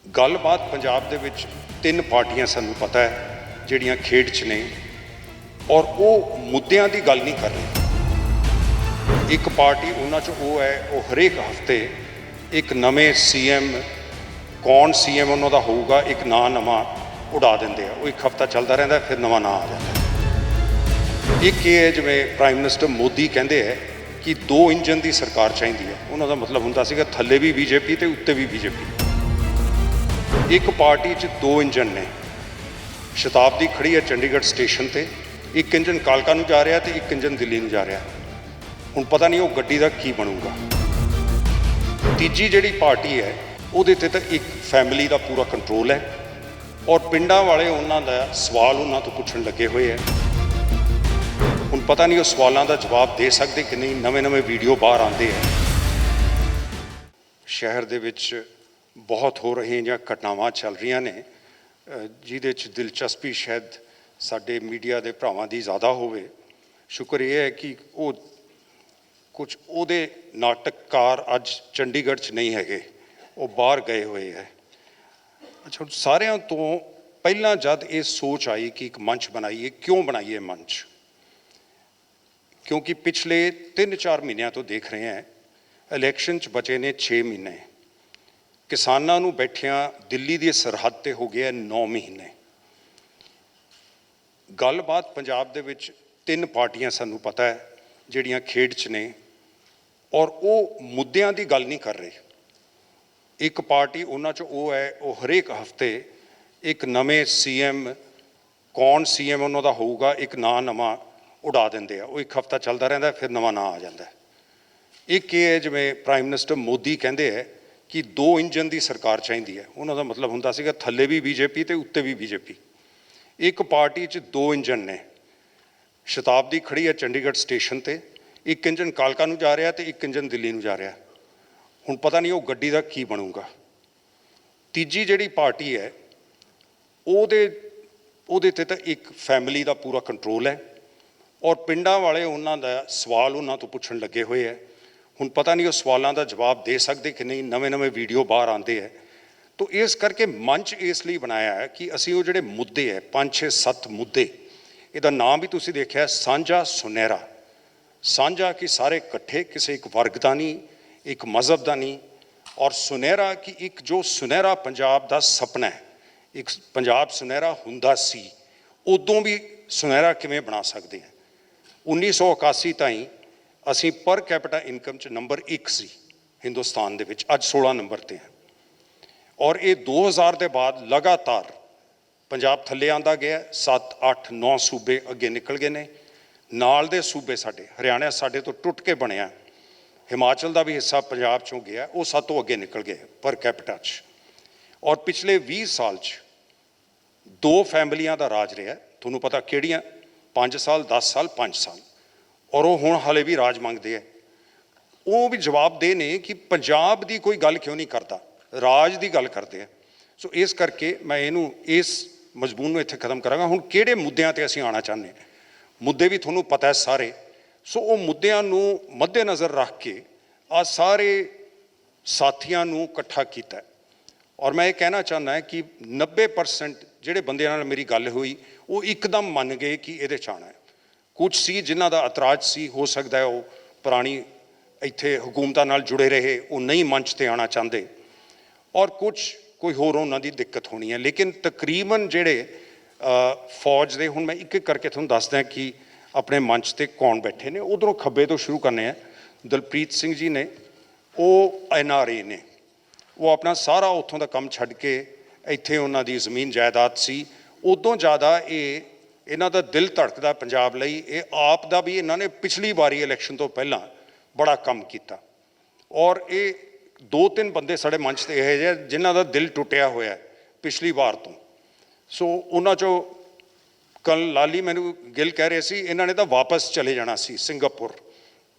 ਗੱਲਬਾਤ ਪੰਜਾਬ ਦੇ ਵਿੱਚ ਤਿੰਨ ਪਾਰਟੀਆਂ ਸਾਨੂੰ ਪਤਾ ਹੈ ਜਿਹੜੀਆਂ ਖੇਡ 'ਚ ਨੇ ਔਰ ਉਹ ਮੁੱਦਿਆਂ ਦੀ ਗੱਲ ਨਹੀਂ ਕਰ ਰਹੀ। ਇੱਕ ਪਾਰਟੀ ਉਹਨਾਂ 'ਚ ਉਹ ਹੈ, ਉਹ ਹਰੇਕ ਹਫ਼ਤੇ ਇੱਕ ਨਵੇਂ ਸੀਐਮ, ਕੌਣ ਸੀਐਮ ਉਹਨਾਂ ਦਾ ਹੋਊਗਾ, ਇੱਕ ਨਾਂ ਨਵਾਂ ਉਡਾ ਦਿੰਦੇ ਆ। ਉਹ ਇੱਕ ਹਫ਼ਤਾ ਚੱਲਦਾ ਰਹਿੰਦਾ, ਫਿਰ ਨਵਾਂ ਨਾਂ ਆ ਜਾਂਦਾ। ਇੱਕ ਇਹ ਹੈ, ਜਿਵੇਂ ਪ੍ਰਾਈਮ ਮਿਨਿਸਟਰ ਮੋਦੀ ਕਹਿੰਦੇ ਹੈ ਕਿ 2 ਇੰਜਨ ਦੀ ਸਰਕਾਰ ਚਾਹੀਦੀ ਹੈ। ਉਹਨਾਂ ਦਾ ਮਤਲਬ ਹੁੰਦਾ ਸੀਗਾ ਥੱਲੇ ਵੀ ਬੀਜੇਪੀ ਤੇ ਉੱਤੇ ਵੀ ਬੀਜੇਪੀ। ਇੱਕ ਪਾਰਟੀ 'ਚ 2 ਇੰਜਨ ਨੇ। ਸ਼ਤਾਬਦੀ ਖੜੀ ਹੈ ਚੰਡੀਗੜ੍ਹ ਸਟੇਸ਼ਨ ਤੇ, ਇੱਕ ਇੰਜਨ ਕਾਲਕਾ ਨੂੰ ਜਾ ਰਿਹਾ ਤੇ ਇੱਕ ਇੰਜਨ ਦਿੱਲੀ ਨੂੰ ਜਾ ਰਿਹਾ। ਹੁਣ ਪਤਾ ਨਹੀਂ ਉਹ ਗੱਡੀ ਦਾ ਕੀ ਬਣੂਗਾ। ਤੀਜੀ ਜਿਹੜੀ ਪਾਰਟੀ ਹੈ ਉਹਦੇ ਤੇ ਤਾਂ ਇੱਕ ਫੈਮਿਲੀ ਦਾ ਪੂਰਾ ਕੰਟਰੋਲ ਹੈ ਔਰ ਪਿੰਡਾਂ ਵਾਲੇ ਉਹਨਾਂ ਦਾ ਸਵਾਲ ਉਹਨਾਂ ਤੋਂ ਪੁੱਛਣ ਲੱਗੇ ਹੋਏ ਹੈ। ਹੁਣ ਪਤਾ ਨਹੀਂ ਉਹ ਸਵਾਲਾਂ ਦਾ ਜਵਾਬ ਦੇ ਸਕਦੇ ਕਿ ਨਹੀਂ। ਨਵੇਂ ਵੀਡੀਓ ਬਾਹਰ ਆਉਂਦੇ ਹੈ। ਸ਼ਹਿਰ ਦੇ ਵਿੱਚ ਬਹੁਤ ਹੋ ਰਹੀਆਂ ਜਾਂ ਘਟਨਾਵਾਂ ਚੱਲ ਰਹੀਆਂ ਨੇ ਜਿਹਦੇ 'ਚ ਦਿਲਚਸਪੀ ਸ਼ਾਇਦ ਸਾਡੇ ਮੀਡੀਆ ਦੇ ਭਰਾਵਾਂ ਦੀ ਜ਼ਿਆਦਾ ਹੋਵੇ। ਸ਼ੁਕਰ ਇਹ ਹੈ ਕਿ ਉਹ ਕੁਝ ਉਹਦੇ ਨਾਟਕਕਾਰ ਅੱਜ ਚੰਡੀਗੜ੍ਹ 'ਚ ਨਹੀਂ ਹੈਗੇ, ਉਹ ਬਾਹਰ ਗਏ ਹੋਏ ਹੈ। ਅੱਛਾ, ਸਾਰਿਆਂ ਤੋਂ ਪਹਿਲਾਂ ਜਦ ਇਹ ਸੋਚ ਆਈ ਕਿ ਇੱਕ ਮੰਚ ਬਣਾਈਏ, ਕਿਉਂ ਬਣਾਈਏ ਮੰਚ? ਕਿਉਂਕਿ ਪਿਛਲੇ 3-4 ਮਹੀਨਿਆਂ ਤੋਂ ਦੇਖ ਰਹੇ ਹਾਂ ਇਲੈਕਸ਼ਨ 'ਚ ਬਚੇ ਨੇ 6 ਮਹੀਨੇ। ਕਿਸਾਨਾਂ ਨੂੰ ਬੈਠਿਆਂ ਦਿੱਲੀ ਦੀ ਸਰਹੱਦ ਤੇ ਹੋ ਗਿਆ 9 ਮਹੀਨੇ। ਗੱਲਬਾਤ ਪੰਜਾਬ ਦੇ ਵਿੱਚ 3 ਪਾਰਟੀਆਂ ਸਾਨੂੰ ਪਤਾ ਹੈ ਜਿਹੜੀਆਂ ਖੇਡ 'ਚ ਨੇ ਔਰ ਉਹ ਮੁੱਦਿਆਂ ਦੀ ਗੱਲ ਨਹੀਂ ਕਰ ਰਹੇ। ਇੱਕ ਪਾਰਟੀ ਉਹਨਾਂ 'ਚ ਉਹ ਹੈ, ਉਹ ਹਰੇਕ ਹਫ਼ਤੇ ਇੱਕ ਨਵੇਂ ਸੀਐਮ, ਕੌਣ ਸੀਐਮ ਉਹਨਾਂ ਦਾ ਹੋਊਗਾ, ਇੱਕ ਨਾਂ ਨਵਾਂ ਉਡਾ ਦਿੰਦੇ ਆ। ਉਹ ਇੱਕ ਹਫ਼ਤਾ ਚੱਲਦਾ ਰਹਿੰਦਾ, ਫਿਰ ਨਵਾਂ ਨਾਂ ਆ ਜਾਂਦਾ। ਇੱਕ ਇਹ ਹੈ, ਜਿਵੇਂ ਪ੍ਰਾਈਮ ਮਿਨਿਸਟਰ ਮੋਦੀ ਕਹਿੰਦੇ ਹੈ ਕਿ 2 ਇੰਜਨ ਦੀ ਸਰਕਾਰ ਚਾਹੀਦੀ ਹੈ। ਉਹਨਾਂ ਦਾ ਮਤਲਬ ਹੁੰਦਾ ਸੀਗਾ ਥੱਲੇ ਵੀ ਬੀਜੇਪੀ ਤੇ ਉੱਤੇ ਵੀ ਬੀਜੇਪੀ। ਇੱਕ ਪਾਰਟੀ 'ਚ 2 ਇੰਜਨ ਨੇ। ਸ਼ਤਾਬਦੀ ਖੜੀ ਹੈ ਚੰਡੀਗੜ੍ਹ ਸਟੇਸ਼ਨ ਤੇ, ਇੱਕ ਇੰਜਨ ਕਾਲਕਾ ਨੂੰ ਜਾ ਰਿਹਾ ਤੇ ਇੱਕ ਇੰਜਨ ਦਿੱਲੀ ਨੂੰ ਜਾ ਰਿਹਾ। ਹੁਣ ਪਤਾ ਨਹੀਂ ਉਹ ਗੱਡੀ ਦਾ ਕੀ ਬਣੂਗਾ। ਤੀਜੀ ਜਿਹੜੀ ਪਾਰਟੀ ਹੈ ਉਹਦੇ ਤੇ ਤਾਂ ਇੱਕ ਫੈਮਿਲੀ ਦਾ ਪੂਰਾ ਕੰਟਰੋਲ ਹੈ ਔਰ ਪਿੰਡਾਂ ਵਾਲੇ ਉਹਨਾਂ ਦਾ ਸਵਾਲ ਉਹਨਾਂ ਤੋਂ ਪੁੱਛਣ ਲੱਗੇ ਹੋਏ ਹੈ। ਹੁਣ ਪਤਾ ਨਹੀਂ ਉਹ ਸਵਾਲਾਂ ਦਾ ਜਵਾਬ ਦੇ ਸਕਦੇ ਕਿ ਨਹੀਂ। ਨਵੇਂ ਵੀਡੀਓ ਬਾਹਰ ਆਉਂਦੇ ਹੈ। ਤੋ ਇਸ ਕਰਕੇ ਮੰਚ ਇਸ ਲਈ ਬਣਾਇਆ ਹੈ ਕਿ ਅਸੀਂ ਉਹ ਜਿਹੜੇ ਮੁੱਦੇ ਹੈ 5-6-7 ਮੁੱਦੇ, ਇਹਦਾ ਨਾਮ ਵੀ ਤੁਸੀਂ ਦੇਖਿਆ ਸਾਂਝਾ ਸੁਨਹਿਰਾ। ਸਾਂਝਾ ਕਿ ਸਾਰੇ ਇਕੱਠੇ, ਕਿਸੇ ਇੱਕ ਵਰਗ ਦਾ ਨਹੀਂ, ਇੱਕ ਮਜ਼ਹਬ ਦਾ ਨਹੀਂ, ਔਰ ਸੁਨਹਿਰਾ ਕਿ ਇੱਕ ਜੋ ਸੁਨਹਿਰਾ ਪੰਜਾਬ ਦਾ ਸੁਪਨਾ ਹੈ, ਇੱਕ ਪੰਜਾਬ ਸੁਨਹਿਰਾ ਹੁੰਦਾ ਸੀ, ਉਦੋਂ ਵੀ ਸੁਨਹਿਰਾ ਕਿਵੇਂ ਬਣਾ ਸਕਦੇ ਹਾਂ। 1981 ਤਾਈਂ ਅਸੀਂ ਪਰ ਕੈਪੀਟਾ ਇਨਕਮ 'ਚ ਨੰਬਰ 1 ਸੀ ਹਿੰਦੁਸਤਾਨ ਦੇ ਵਿੱਚ, ਅੱਜ 16 ਨੰਬਰ 'ਤੇ ਹੈ। ਔਰ ਇਹ 2000 ਦੇ ਬਾਅਦ ਲਗਾਤਾਰ ਪੰਜਾਬ ਥੱਲੇ ਆਉਂਦਾ ਗਿਆ। 7-8-9 ਸੂਬੇ ਅੱਗੇ ਨਿਕਲ ਗਏ ਨੇ। ਨਾਲ ਦੇ ਸੂਬੇ ਸਾਡੇ, ਹਰਿਆਣਾ ਸਾਡੇ ਤੋਂ ਟੁੱਟ ਕੇ ਬਣਿਆ, ਹਿਮਾਚਲ ਦਾ ਵੀ ਹਿੱਸਾ ਪੰਜਾਬ 'ਚੋਂ ਗਿਆ, ਉਹ ਸਾਡੇ ਤੋਂ ਅੱਗੇ ਨਿਕਲ ਗਏ ਪਰ ਕੈਪੀਟਾ 'ਚ। ਔਰ ਪਿਛਲੇ 20 ਸਾਲ 'ਚ 2 ਫੈਮਲੀਆਂ ਦਾ ਰਾਜ ਰਿਹਾ। ਤੁਹਾਨੂੰ ਪਤਾ ਕਿਹੜੀਆਂ? 5 ਸਾਲ, 10 ਸਾਲ, 5 ਸਾਲ। ਔਰ ਉਹ ਹੁਣ ਹਾਲੇ ਵੀ ਰਾਜ ਮੰਗਦੇ ਹੈ। ਉਹ ਵੀ ਜਵਾਬਦੇਹ ਨੇ ਕਿ ਪੰਜਾਬ ਦੀ ਕੋਈ ਗੱਲ ਕਿਉਂ ਨਹੀਂ ਕਰਦਾ, ਰਾਜ ਦੀ ਗੱਲ ਕਰਦੇ ਆ। ਸੋ ਇਸ ਕਰਕੇ ਮੈਂ ਇਹਨੂੰ, ਇਸ ਮਜ਼ਮੂਨ ਨੂੰ ਇੱਥੇ ਖਤਮ ਕਰਾਂਗਾ। ਹੁਣ ਕਿਹੜੇ ਮੁੱਦਿਆਂ 'ਤੇ ਅਸੀਂ ਆਉਣਾ ਚਾਹੁੰਦੇ ਹਾਂ? ਮੁੱਦੇ ਵੀ ਤੁਹਾਨੂੰ ਪਤਾ ਹੈ ਸਾਰੇ। ਸੋ ਉਹ ਮੁੱਦਿਆਂ ਨੂੰ ਮੱਦੇਨਜ਼ਰ ਰੱਖ ਕੇ ਆ ਸਾਰੇ ਸਾਥੀਆਂ ਨੂੰ ਇਕੱਠਾ ਕੀਤਾ ਔਰ ਮੈਂ ਇਹ ਕਹਿਣਾ ਚਾਹੁੰਦਾ ਕਿ 90% ਜਿਹੜੇ ਬੰਦਿਆਂ ਨਾਲ ਮੇਰੀ ਗੱਲ ਹੋਈ ਉਹ ਇੱਕਦਮ ਮੰਨ ਗਏ ਕਿ ਇਹਦੇ 'ਚ ਆਉਣਾ ਹੈ। ਕੁਝ ਸੀ ਜਿਨ੍ਹਾਂ ਦਾ ਇਤਰਾਜ਼ ਸੀ, ਹੋ ਸਕਦਾ ਹੈ ਉਹ ਪੁਰਾਣੀ ਇੱਥੇ ਹਕੂਮਤਾਂ ਨਾਲ ਜੁੜੇ ਰਹੇ, ਉਹ ਨਹੀਂ ਮੰਚ 'ਤੇ ਆਉਣਾ ਚਾਹੁੰਦੇ, ਔਰ ਕੋਈ ਹੋਰ ਉਹਨਾਂ ਦੀ ਦਿੱਕਤ ਹੋਣੀ ਹੈ। ਲੇਕਿਨ ਤਕਰੀਬਨ ਜਿਹੜੇ ਫੌਜ ਦੇ, ਹੁਣ ਮੈਂ ਇੱਕ ਇੱਕ ਕਰਕੇ ਤੁਹਾਨੂੰ ਦੱਸਦਾ ਕਿ ਆਪਣੇ ਮੰਚ 'ਤੇ ਕੌਣ ਬੈਠੇ ਨੇ। ਉੱਧਰੋਂ ਖੱਬੇ ਤੋਂ ਸ਼ੁਰੂ ਕਰਨੇ ਆ। ਦਲਪ੍ਰੀਤ ਸਿੰਘ ਜੀ ਨੇ, ਉਹ NRA ਨੇ। ਉਹ ਆਪਣਾ ਸਾਰਾ ਉੱਥੋਂ ਦਾ ਕੰਮ ਛੱਡ ਕੇ ਇੱਥੇ, ਉਹਨਾਂ ਦੀ ਜ਼ਮੀਨ ਜਾਇਦਾਦ ਸੀ। ਉਦੋਂ ਜ਼ਿਆਦਾ ਇਹਨਾਂ ਦਾ ਦਿਲ ਧੜਕਦਾ ਪੰਜਾਬ ਲਈ। ਇਹ ਆਪ ਦਾ ਵੀ ਇਹਨਾਂ ਨੇ ਪਿਛਲੀ ਵਾਰੀ ਇਲੈਕਸ਼ਨ ਤੋਂ ਪਹਿਲਾਂ ਬੜਾ ਕੰਮ ਕੀਤਾ ਔਰ ਇਹ 2-3 ਬੰਦੇ ਸਾਡੇ ਮੰਚ 'ਤੇ ਇਹੋ ਜਿਹੇ ਜਿਨ੍ਹਾਂ ਦਾ ਦਿਲ ਟੁੱਟਿਆ ਹੋਇਆ ਪਿਛਲੀ ਵਾਰ ਤੋਂ। ਸੋ ਉਹਨਾਂ 'ਚੋਂ ਕੱਲ੍ਹ ਲਾਲੀ ਮੈਨੂੰ ਗਿੱਲ ਕਹਿ ਰਹੇ ਸੀ ਇਹਨਾਂ ਨੇ ਤਾਂ ਵਾਪਸ ਚਲੇ ਜਾਣਾ ਸੀ ਸਿੰਗਾਪੁਰ।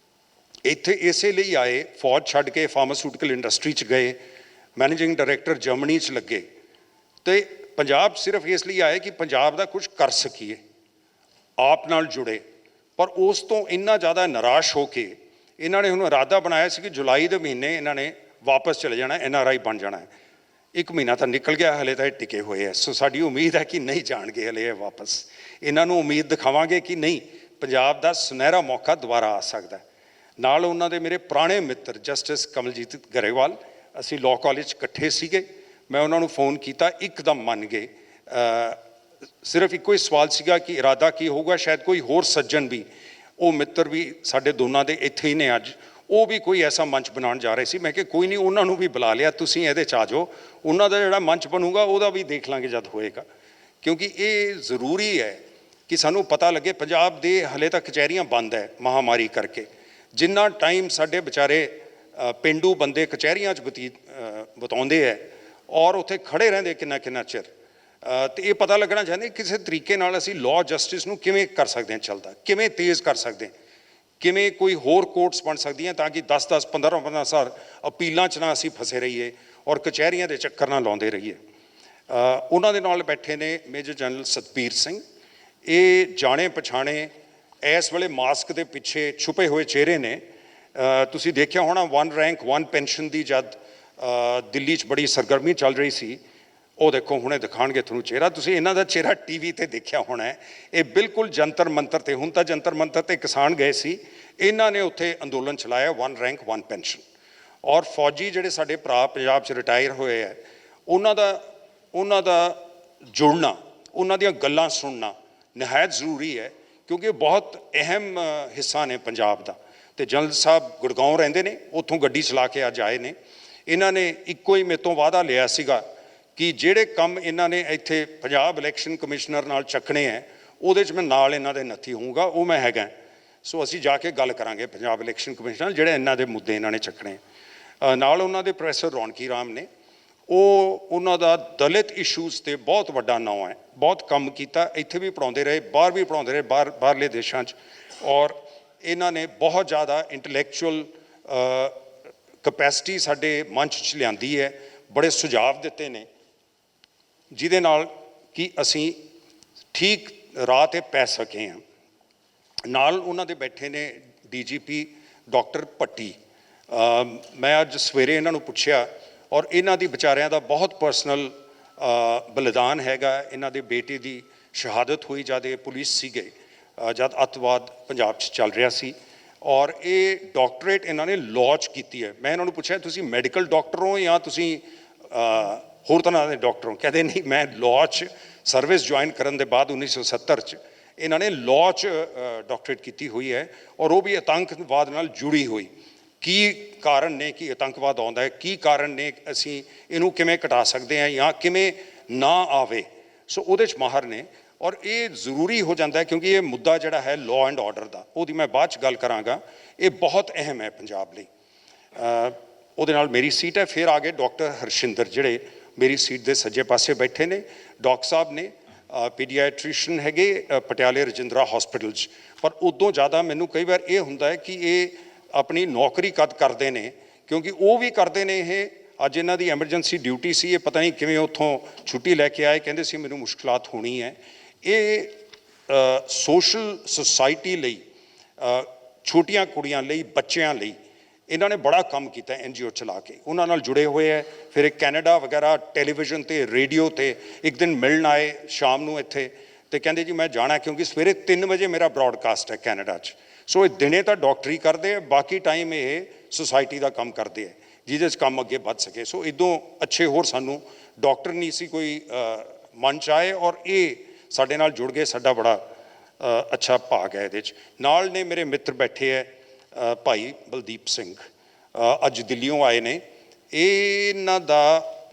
ਇੱਥੇ ਇਸੇ ਲਈ ਆਏ, ਫੌਜ ਛੱਡ ਕੇ ਫਾਰਮਾਸਿਊਟੀਕਲ ਇੰਡਸਟਰੀ 'ਚ ਗਏ, ਮੈਨੇਜਿੰਗ ਡਾਇਰੈਕਟਰ ਜਰਮਨੀ 'ਚ ਲੱਗੇ ਅਤੇ ਪੰਜਾਬ ਸਿਰਫ ਇਸ ਲਈ ਆਏ ਕਿ ਪੰਜਾਬ ਦਾ ਕੁਝ ਕਰ ਸਕੀਏ, ਆਪ ਨਾਲ ਜੁੜੇ। ਪਰ ਉਸ ਤੋਂ ਇੰਨਾ ਜ਼ਿਆਦਾ ਨਿਰਾਸ਼ ਹੋ ਕੇ ਇਹਨਾਂ ਨੇ ਹੁਣ ਇਰਾਦਾ ਬਣਾਇਆ ਸੀ ਕਿ ਜੁਲਾਈ ਦੇ ਮਹੀਨੇ ਇਹਨਾਂ ਨੇ ਵਾਪਸ ਚਲੇ ਜਾਣਾ, NRI ਬਣ ਜਾਣਾ ਹੈ। 1 ਮਹੀਨਾ ਤਾਂ ਨਿਕਲ ਗਿਆ, ਹਲੇ ਤਾਂ ਇਹ ਟਿਕੇ ਹੋਏ ਹੈ। ਸੋ ਸਾਡੀ ਉਮੀਦ ਹੈ ਕਿ ਨਹੀਂ ਜਾਣਗੇ ਹਲੇ ਇਹ ਵਾਪਸ। ਇਹਨਾਂ ਨੂੰ ਉਮੀਦ ਦਿਖਾਵਾਂਗੇ ਕਿ ਨਹੀਂ, ਪੰਜਾਬ ਦਾ ਸੁਨਹਿਰਾ ਮੌਕਾ ਦੁਬਾਰਾ ਆ ਸਕਦਾ। ਨਾਲ ਉਹਨਾਂ ਦੇ ਮੇਰੇ ਪੁਰਾਣੇ ਮਿੱਤਰ ਜਸਟਿਸ ਕਮਲਜੀਤ ਗਰੇਵਾਲ, ਅਸੀਂ ਲਾਅ ਕਾਲਜ ਇਕੱਠੇ ਸੀਗੇ। ਮੈਂ ਉਹਨਾਂ ਨੂੰ ਫੋਨ ਕੀਤਾ, ਇੱਕਦਮ ਮੰਨ ਗਏ। ਸਿਰਫ ਇੱਕੋ ਹੀ ਸਵਾਲ ਸੀਗਾ ਕਿ ਇਰਾਦਾ ਕੀ ਹੋਊਗਾ। ਸ਼ਾਇਦ ਕੋਈ ਹੋਰ ਸੱਜਣ ਵੀ, ਉਹ ਮਿੱਤਰ ਵੀ ਸਾਡੇ ਦੋਨਾਂ ਦੇ ਇੱਥੇ ਹੀ ਨੇ ਅੱਜ, ਉਹ ਵੀ ਕੋਈ ਐਸਾ ਮੰਚ ਬਣਾਉਣ ਜਾ ਰਹੇ ਸੀ। ਮੈਂ ਕਿਹਾ ਕੋਈ ਨਹੀਂ, ਉਹਨਾਂ ਨੂੰ ਵੀ ਬੁਲਾ ਲਿਆ, ਤੁਸੀਂ ਇਹਦੇ 'ਚ ਆ ਜਾਓ। ਉਹਨਾਂ ਦਾ ਜਿਹੜਾ ਮੰਚ ਬਣੂਗਾ ਉਹਦਾ ਵੀ ਦੇਖ ਲਾਂਗੇ ਜਦ ਹੋਏਗਾ, ਕਿਉਂਕਿ ਇਹ ਜ਼ਰੂਰੀ ਹੈ ਕਿ ਸਾਨੂੰ ਪਤਾ ਲੱਗੇ। ਪੰਜਾਬ ਦੇ ਹਲੇ ਤੱਕ ਕਚਹਿਰੀਆਂ ਬੰਦ ਹੈ ਮਹਾਮਾਰੀ ਕਰਕੇ। ਜਿੰਨਾ ਟਾਈਮ ਸਾਡੇ ਵਿਚਾਰੇ ਪੇਂਡੂ ਬੰਦੇ ਕਚਹਿਰੀਆਂ 'ਚ ਬਿਤਾਉਂਦੇ ਹੈ ਔਰ ਉੱਥੇ ਖੜੇ ਰਹਿੰਦੇ ਕਿੰਨਾ ਕਿੰਨਾ ਚਿਰ, ਤੇ ਇਹ ਪਤਾ ਲੱਗਣਾ ਚਾਹੁੰਦੇ ਕਿਸੇ ਤਰੀਕੇ ਨਾਲ ਅਸੀਂ ਲਾਅ ਜਸਟਿਸ ਨੂੰ ਕਿਵੇਂ ਕਰ ਸਕਦੇ ਹਾਂ ਚੱਲਦਾ, ਕਿਵੇਂ ਤੇਜ਼ ਕਰ ਸਕਦੇ ਹਾਂ, ਕਿਵੇਂ ਕੋਈ ਹੋਰ ਕੋਰਟਸ ਬਣ ਸਕਦੀਆਂ ਤਾਂ ਕਿ 10-10 15-15 ਸਾਲ ਅਪੀਲਾਂ 'ਚ ਨਾ ਅਸੀਂ ਫਸੇ ਰਹੀਏ ਔਰ ਕਚਹਿਰੀਆਂ ਦੇ ਚੱਕਰ ਨਾ ਲਾਉਂਦੇ ਰਹੀਏ। ਉਹਨਾਂ ਦੇ ਨਾਲ ਬੈਠੇ ਨੇ ਮੇਜਰ ਜਨਰਲ ਸਤਬੀਰ ਸਿੰਘ। ਇਹ ਜਾਣੇ ਪਛਾਣੇ ਇਸ ਵੇਲੇ ਮਾਸਕ ਦੇ ਪਿੱਛੇ ਛੁਪੇ ਹੋਏ ਚਿਹਰੇ ਨੇ। ਤੁਸੀਂ ਦੇਖਿਆ ਹੋਣਾ 1 ਰੈਂਕ 1 ਪੈਨਸ਼ਨ ਦੀ ਜਦ ਦਿੱਲੀ 'ਚ ਬੜੀ ਸਰਗਰਮੀ ਚੱਲ ਰਹੀ ਸੀ, ਉਹ ਦੇਖੋ ਹੁਣੇ ਦਿਖਾਣਗੇ ਤੁਹਾਨੂੰ ਚਿਹਰਾ। ਤੁਸੀਂ ਇਹਨਾਂ ਦਾ ਚਿਹਰਾ ਟੀਵੀ ਤੇ ਦੇਖਿਆ ਹੋਣਾ ਹੈ। ਇਹ ਬਿਲਕੁਲ ਜੰਤਰ ਮੰਤਰ ਤੇ, ਹੁਣ ਤਾਂ ਜੰਤਰ ਮੰਤਰ ਤੇ ਕਿਸਾਨ ਗਏ ਸੀ, ਇਹਨਾਂ ਨੇ ਉੱਥੇ ਅੰਦੋਲਨ ਚਲਾਇਆ 1 ਰੈਂਕ 1 ਪੈਨਸ਼ਨ। ਔਰ ਫੌਜੀ ਜਿਹੜੇ ਸਾਡੇ ਭਰਾ ਪੰਜਾਬ 'ਚ ਰਿਟਾਇਰ ਹੋਏ ਹੈ, ਉਹਨਾਂ ਦਾ ਜੁੜਨਾ, ਉਹਨਾਂ ਦੀਆਂ ਗੱਲਾਂ ਸੁਣਨਾ ਨਿਹਾਇਤ ਜ਼ਰੂਰੀ ਹੈ, ਕਿਉਂਕਿ ਬਹੁਤ ਅਹਿਮ ਹਿੱਸਾ ਨੇ ਪੰਜਾਬ ਦਾ। ਤੇ ਜਨਰਲ ਸਾਹਿਬ ਗੁੜਗਾਉਂ ਰਹਿੰਦੇ ਨੇ, ਉੱਥੋਂ ਗੱਡੀ ਚਲਾ ਕੇ ਅੱਜ ਆਏ ਨੇ। ਇਹਨਾਂ ਨੇ ਇੱਕੋ ਹੀ ਮੇਰੇ ਤੋਂ ਵਾਅਦਾ ਲਿਆ ਸੀਗਾ ਕਿ ਜਿਹੜੇ ਕੰਮ ਇਹਨਾਂ ਨੇ ਇੱਥੇ ਪੰਜਾਬ ਇਲੈਕਸ਼ਨ ਕਮਿਸ਼ਨਰ ਨਾਲ ਚੱਕਣੇ ਹੈ, ਉਹਦੇ 'ਚ ਮੈਂ ਨਾਲ ਇਹਨਾਂ ਦੇ ਨੱਥੀ ਹੋਊਂਗਾ, ਉਹ ਮੈਂ ਹੈਗਾ। ਸੋ ਅਸੀਂ ਜਾ ਕੇ ਗੱਲ ਕਰਾਂਗੇ ਪੰਜਾਬ ਇਲੈਕਸ਼ਨ ਕਮਿਸ਼ਨਰ, ਜਿਹੜੇ ਇਹਨਾਂ ਦੇ ਮੁੱਦੇ ਇਹਨਾਂ ਨੇ ਚੱਕਣੇ। ਨਾਲ ਉਹਨਾਂ ਦੇ ਪ੍ਰੋਫੈਸਰ ਰੌਣਕੀ ਰਾਮ ਨੇ, ਉਹਨਾਂ ਦਾ ਦਲਿਤ ਇਸ਼ੂਜ਼ 'ਤੇ ਬਹੁਤ ਵੱਡਾ ਨਾਂ ਹੈ, ਬਹੁਤ ਕੰਮ ਕੀਤਾ। ਇੱਥੇ ਵੀ ਪੜ੍ਹਾਉਂਦੇ ਰਹੇ, ਬਾਹਰ ਵੀ ਪੜ੍ਹਾਉਂਦੇ ਰਹੇ, ਬਾਹਰਲੇ ਦੇਸ਼ਾਂ 'ਚ। ਔਰ ਇਹਨਾਂ ਨੇ ਬਹੁਤ ਜ਼ਿਆਦਾ ਇੰਟਲੈਕਚੁਅਲ ਕਪੈਸਿਟੀ ਸਾਡੇ ਮੰਚ 'ਚ ਲਿਆਂਦੀ ਹੈ, ਬੜੇ ਸੁਝਾਅ ਦਿੱਤੇ ਨੇ, ਜਿਹਦੇ ਨਾਲ ਕਿ ਅਸੀਂ ਠੀਕ ਰਾਹ 'ਤੇ ਪੈ ਸਕੇ ਹਾਂ। ਨਾਲ ਉਹਨਾਂ ਦੇ ਬੈਠੇ ਨੇ DGP ਡਾਕਟਰ ਭੱਟੀ। ਮੈਂ ਅੱਜ ਸਵੇਰੇ ਇਹਨਾਂ ਨੂੰ ਪੁੱਛਿਆ, ਔਰ ਇਹਨਾਂ ਦੀ ਵਿਚਾਰਿਆਂ ਦਾ ਬਹੁਤ ਪਰਸਨਲ ਬਲਿਦਾਨ ਹੈਗਾ। ਇਹਨਾਂ ਦੇ ਬੇਟੇ ਦੀ ਸ਼ਹਾਦਤ ਹੋਈ ਜਦ ਇਹ ਪੁਲਿਸ ਸੀਗੇ, ਜਦ ਅੱਤਵਾਦ ਪੰਜਾਬ 'ਚ ਚੱਲ ਰਿਹਾ ਸੀ। ਔਰ ਇਹ ਡਾਕਟਰੇਟ ਇਹਨਾਂ ਨੇ ਲਾਅ 'ਚ ਕੀਤੀ ਹੈ। ਮੈਂ ਇਹਨਾਂ ਨੂੰ ਪੁੱਛਿਆ ਤੁਸੀਂ ਮੈਡੀਕਲ ਡਾਕਟਰ ਹੋ ਜਾਂ ਤੁਸੀਂ ਹੋਰ ਤਰ੍ਹਾਂ ਦੇ ਡਾਕਟਰ ਹੋ? ਕਹਿੰਦੇ ਨਹੀਂ, ਮੈਂ ਲਾਅ 'ਚ ਸਰਵਿਸ ਜੁਆਇਨ ਕਰਨ ਦੇ ਬਾਅਦ 1970 'ਚ ਇਹਨਾਂ ਨੇ ਲਾਅ 'ਚ ਡਾਕਟਰੇਟ ਕੀਤੀ ਹੋਈ ਹੈ, ਔਰ ਉਹ ਵੀ ਆਤੰਕਵਾਦ ਨਾਲ ਜੁੜੀ ਹੋਈ। ਕੀ ਕਾਰਨ ਨੇ ਕਿ ਆਤੰਕਵਾਦ ਆਉਂਦਾ ਹੈ, ਕੀ ਕਾਰਨ ਨੇ ਅਸੀਂ ਇਹਨੂੰ ਕਿਵੇਂ ਘਟਾ ਸਕਦੇ ਹਾਂ ਜਾਂ ਕਿਵੇਂ ਨਾ ਆਵੇ, ਸੋ ਉਹਦੇ 'ਚ ਮਾਹਰ ਨੇ। ਔਰ ਇਹ ਜ਼ਰੂਰੀ ਹੋ ਜਾਂਦਾ ਹੈ ਕਿਉਂਕਿ ਇਹ ਮੁੱਦਾ ਜਿਹੜਾ ਹੈ ਲਾਅ ਐਂਡ ਆਰਡਰ ਦਾ, ਉਹਦੀ ਮੈਂ ਬਾਅਦ 'ਚ ਗੱਲ ਕਰਾਂਗਾ। ਇਹ ਬਹੁਤ ਅਹਿਮ ਹੈ ਪੰਜਾਬ ਲਈ। ਉਹਦੇ ਨਾਲ ਮੇਰੀ ਸੀਟ ਹੈ। ਫਿਰ ਆ ਗਏ ਡਾਕਟਰ ਹਰਸ਼ਿੰਦਰ, ਜਿਹੜੇ ਮੇਰੀ ਸੀਟ ਦੇ ਸੱਜੇ ਪਾਸੇ ਬੈਠੇ ਨੇ। ਡਾਕਟਰ ਸਾਹਿਬ ਨੇ ਪੀਡੀਆਟ੍ਰੀਸ਼ਨ ਹੈਗੇ ਪਟਿਆਲੇ ਰਜਿੰਦਰਾ ਹਸਪੀਟਲ 'ਚ। ਪਰ ਉਦੋਂ ਜ਼ਿਆਦਾ ਮੈਨੂੰ ਕਈ ਵਾਰ ਇਹ ਹੁੰਦਾ ਹੈ ਕਿ ਇਹ ਆਪਣੀ ਨੌਕਰੀ ਕਦ ਕਰਦੇ ਨੇ, ਕਿਉਂਕਿ ਉਹ ਵੀ ਕਰਦੇ ਨੇ ਇਹ। ਅੱਜ ਇਹਨਾਂ ਦੀ ਐਮਰਜੈਂਸੀ ਡਿਊਟੀ ਸੀ, ਇਹ ਪਤਾ ਨਹੀਂ ਕਿਵੇਂ ਉੱਥੋਂ ਛੁੱਟੀ ਲੈ ਕੇ ਆਏ, ਕਹਿੰਦੇ ਸੀ ਮੈਨੂੰ ਮੁਸ਼ਕਲਾਤ ਹੋਣੀ ਹੈ। ਇਹ ਸੋਸ਼ਲ ਸੁਸਾਇਟੀ ਲਈ, ਛੋਟੀਆਂ ਕੁੜੀਆਂ ਲਈ, ਬੱਚਿਆਂ ਲਈ ਇਹਨਾਂ ਨੇ ਬੜਾ ਕੰਮ ਕੀਤਾ NGO ਚਲਾ ਕੇ, ਉਹਨਾਂ ਨਾਲ ਜੁੜੇ ਹੋਏ ਹੈ। ਫਿਰ ਇਹ ਕੈਨੇਡਾ ਵਗੈਰਾ ਟੈਲੀਵਿਜ਼ਨ 'ਤੇ ਰੇਡੀਓ 'ਤੇ ਇੱਕ ਦਿਨ ਮਿਲਣ ਆਏ ਸ਼ਾਮ ਨੂੰ ਇੱਥੇ, ਅਤੇ ਕਹਿੰਦੇ ਜੀ ਮੈਂ ਜਾਣਾ ਕਿਉਂਕਿ ਸਵੇਰੇ 3 ਵਜੇ ਮੇਰਾ ਬ੍ਰੌਡਕਾਸਟ ਹੈ ਕੈਨੇਡਾ 'ਚ। ਸੋ ਇਹ ਦਿਨੇ ਤਾਂ ਡਾਕਟਰੀ ਕਰਦੇ ਆ, ਬਾਕੀ ਟਾਈਮ ਇਹ ਸੁਸਾਇਟੀ ਦਾ ਕੰਮ ਕਰਦੇ ਹੈ, ਜਿਹਦੇ 'ਚ ਕੰਮ ਅੱਗੇ ਵੱਧ ਸਕੇ। ਸੋ ਇੱਦੋਂ ਅੱਛੇ ਹੋਰ ਸਾਨੂੰ ਡਾਕਟਰ ਨਹੀਂ ਸੀ ਕੋਈ ਮੰਚ ਆਏ, ਔਰ ਇਹ ਸਾਡੇ ਨਾਲ ਜੁੜ ਗਏ। ਸਾਡਾ ਬੜਾ ਅੱਛਾ ਭਾਗ ਹੈ ਇਹਦੇ 'ਚ। ਨਾਲ ਨੇ ਮੇਰੇ ਮਿੱਤਰ ਬੈਠੇ ਹੈ, ਭਾਈ ਬਲਦੀਪ ਸਿੰਘ, ਅੱਜ ਦਿੱਲੀੋਂ ਆਏ ਨੇ। ਇਹਨਾਂ ਦਾ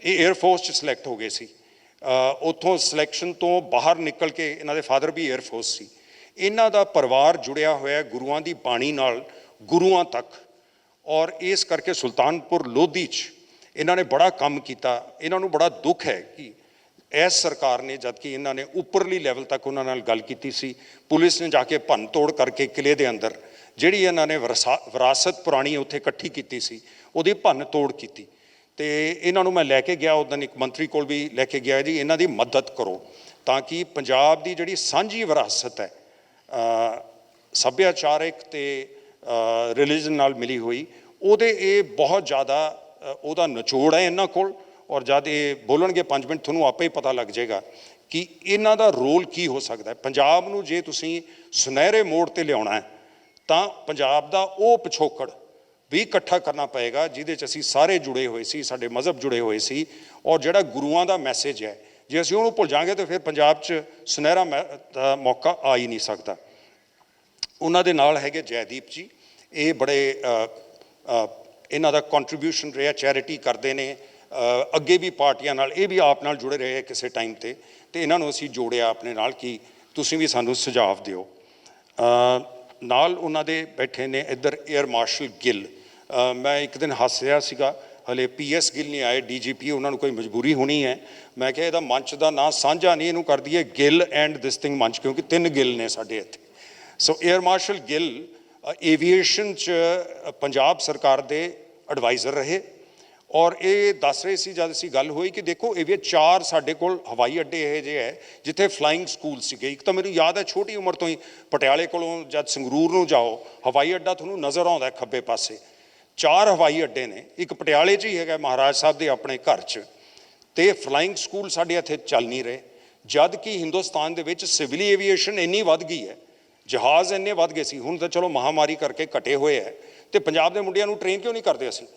ਇਹ ਏਅਰਫੋਰਸ 'ਚ ਸਿਲੈਕਟ ਹੋ ਗਏ ਸੀ। ਉੱਥੋਂ ਸਿਲੈਕਸ਼ਨ ਤੋਂ ਬਾਹਰ ਨਿਕਲ ਕੇ, ਇਹਨਾਂ ਦੇ ਫਾਦਰ ਵੀ ਏਅਰਫੋਰਸ ਸੀ। ਇਹਨਾਂ ਦਾ ਪਰਿਵਾਰ ਜੁੜਿਆ ਹੋਇਆ ਗੁਰੂਆਂ ਦੀ ਬਾਣੀ ਨਾਲ, ਗੁਰੂਆਂ ਤੱਕ। ਔਰ ਇਸ ਕਰਕੇ ਸੁਲਤਾਨਪੁਰ ਲੋਧੀ 'ਚ ਇਹਨਾਂ ਨੇ ਬੜਾ ਕੰਮ ਕੀਤਾ। ਇਹਨਾਂ ਨੂੰ ਬੜਾ ਦੁੱਖ ਹੈ ਕਿ ਇਸ ਸਰਕਾਰ ਨੇ, ਜਦ ਕਿ ਇਹਨਾਂ ਨੇ ਉੱਪਰਲੀ ਲੈਵਲ ਤੱਕ ਉਹਨਾਂ ਨਾਲ ਗੱਲ ਕੀਤੀ ਸੀ, ਪੁਲਿਸ ਨੇ ਜਾ ਕੇ ਭੰਨ ਤੋੜ ਕਰਕੇ ਕਿਲੇ ਦੇ ਅੰਦਰ ਜਿਹੜੀ ਇਹਨਾਂ ਨੇ ਵਿਰਾਸਤ ਪੁਰਾਣੀ ਉੱਥੇ ਇਕੱਠੀ ਕੀਤੀ ਸੀ, ਉਹਦੀ ਭੰਨ ਤੋੜ ਕੀਤੀ। ਅਤੇ ਇਹਨਾਂ ਨੂੰ ਮੈਂ ਲੈ ਕੇ ਗਿਆ ਉੱਦਣ, ਇੱਕ ਮੰਤਰੀ ਕੋਲ ਵੀ ਲੈ ਕੇ ਗਿਆ ਜੀ, ਇਹਨਾਂ ਦੀ ਮਦਦ ਕਰੋ ਤਾਂ ਕਿ ਪੰਜਾਬ ਦੀ ਜਿਹੜੀ ਸਾਂਝੀ ਵਿਰਾਸਤ ਹੈ, ਸੱਭਿਆਚਾਰਕ ਅਤੇ ਰਿਲੀਜਨ ਨਾਲ ਮਿਲੀ ਹੋਈ, ਉਹਦੇ ਇਹ ਬਹੁਤ ਜ਼ਿਆਦਾ ਉਹਦਾ ਨਿਚੋੜ ਹੈ ਇਹਨਾਂ ਕੋਲ। ਔਰ ਜਦ ਇਹ ਬੋਲਣਗੇ 5 ਮਿੰਟ ਤੁਹਾਨੂੰ ਆਪੇ ਹੀ ਪਤਾ ਲੱਗ ਜਾਏਗਾ ਕਿ ਇਹਨਾਂ ਦਾ ਰੋਲ ਕੀ ਹੋ ਸਕਦਾ ਹੈ। ਪੰਜਾਬ ਨੂੰ ਜੇ ਤੁਸੀਂ ਸੁਨਹਿਰੇ ਮੋੜ ਤੇ ਲਿਆਉਣਾ ਹੈ ਤਾਂ ਪੰਜਾਬ ਦਾ ਉਹ ਪਿਛੋਕੜ ਵੀ ਇਕੱਠਾ ਕਰਨਾ ਪਏਗਾ ਜਿਹਦੇ 'ਚ ਅਸੀਂ ਸਾਰੇ ਜੁੜੇ ਹੋਏ ਸੀ, ਸਾਡੇ ਮਜ਼ਹਬ ਜੁੜੇ ਹੋਏ ਸੀ, ਔਰ ਜਿਹੜਾ ਗੁਰੂਆਂ ਦਾ ਮੈਸੇਜ ਹੈ ਜੇ ਅਸੀਂ ਉਹਨੂੰ ਭੁੱਲ ਜਾਵਾਂਗੇ ਤਾਂ ਫਿਰ ਪੰਜਾਬ 'ਚ ਸੁਨਹਿਰਾ ਮੌਕਾ ਆ ਹੀ ਨਹੀਂ ਸਕਦਾ। ਉਹਨਾਂ ਦੇ ਨਾਲ ਹੈਗੇ ਜੈਦੀਪ ਜੀ, ਇਹ ਬੜੇ ਇਹਨਾਂ ਦਾ ਕੰਟਰੀਬਿਊਸ਼ਨ ਰਿਹਾ, ਚੈਰਿਟੀ ਕਰਦੇ ਨੇ, ਅੱਗੇ ਵੀ ਪਾਰਟੀਆਂ ਨਾਲ, ਇਹ ਵੀ ਆਪ ਨਾਲ ਜੁੜੇ ਰਹੇ ਕਿਸੇ ਟਾਈਮ ਤੇ ਇਹਨਾਂ ਨੂੰ ਅਸੀਂ ਜੋੜਿਆ ਆਪਣੇ ਨਾਲ ਕਿ ਤੁਸੀਂ ਵੀ ਸਾਨੂੰ ਸੁਝਾਅ ਦਿਓ। ਨਾਲ ਉਹਨਾਂ ਦੇ ਬੈਠੇ ਨੇ ਇੱਧਰ ਏਅਰ ਮਾਰਸ਼ਲ ਗਿੱਲ। ਮੈਂ ਇੱਕ ਦਿਨ ਹੱਸ ਰਿਹਾ ਸੀਗਾ, ਹਲੇ PS ਗਿੱਲ ਨਹੀਂ ਆਏ, DGP, ਉਹਨਾਂ ਨੂੰ ਕੋਈ ਮਜਬੂਰੀ ਹੋਣੀ ਹੈ। ਮੈਂ ਕਿਹਾ ਇਹਦਾ ਮੰਚ ਦਾ ਨਾਂ ਸਾਂਝਾ ਨਹੀਂ, ਇਹਨੂੰ ਕਰ ਦਈਏ ਗਿੱਲ ਐਂਡ ਦਿਸ ਥਿੰਗ ਮੰਚ, ਕਿਉਂਕਿ 3 ਗਿੱਲ ਨੇ ਸਾਡੇ ਇੱਥੇ। ਸੋ ਏਅਰ ਮਾਰਸ਼ਲ ਗਿੱਲ ਏਵੀਏਸ਼ਨ 'ਚ ਪੰਜਾਬ ਸਰਕਾਰ ਦੇ ਐਡਵਾਈਜ਼ਰ ਰਹੇ, ਔਰ ਇਹ ਦੱਸ ਰਹੇ ਸੀ ਜਦ ਅਸੀਂ ਗੱਲ ਹੋਈ ਕਿ ਦੇਖੋ ਇਹ 4 ਸਾਡੇ ਕੋਲ ਹਵਾਈ ਅੱਡੇ ਇਹੋ ਜਿਹੇ ਹੈ ਜਿੱਥੇ ਫਲਾਈਂਗ ਸਕੂਲ ਸੀਗੇ। ਇੱਕ ਤਾਂ ਮੈਨੂੰ ਯਾਦ ਹੈ ਛੋਟੀ ਉਮਰ ਤੋਂ ਹੀ ਪਟਿਆਲੇ ਕੋਲੋਂ ਜਦ ਸੰਗਰੂਰ ਨੂੰ ਜਾਓ ਹਵਾਈ ਅੱਡਾ ਤੁਹਾਨੂੰ ਨਜ਼ਰ ਆਉਂਦਾ ਖੱਬੇ ਪਾਸੇ। 4 ਹਵਾਈ ਅੱਡੇ ਨੇ, ਇੱਕ ਪਟਿਆਲੇ 'ਚ ਹੀ ਹੈਗਾ ਮਹਾਰਾਜ ਸਾਹਿਬ ਦੇ ਆਪਣੇ ਘਰ 'ਚ, ਤੇ ਫਲਾਈਂਗ ਸਕੂਲ ਸਾਡੇ ਇੱਥੇ ਚੱਲ ਨਹੀਂ ਰਹੇ। ਜਦ ਕਿ ਹਿੰਦੁਸਤਾਨ ਦੇ ਵਿੱਚ ਸਿਵਲ ਏਵੀਏਸ਼ਨ ਇੰਨੀ ਵੱਧ ਗਈ ਹੈ, ਜਹਾਜ਼ ਇੰਨੇ ਵੱਧ ਗਏ ਸੀ, ਹੁਣ ਤਾਂ ਚਲੋ ਮਹਾਮਾਰੀ ਕਰਕੇ ਘਟੇ ਹੋਏ ਹੈ, ਤੇ ਪੰਜਾਬ ਦੇ ਮੁੰਡਿਆਂ ਨੂੰ ਟ੍ਰੇਨ ਕਿਉਂ ਨਹੀਂ ਕਰਦੇ ਅਸੀਂ?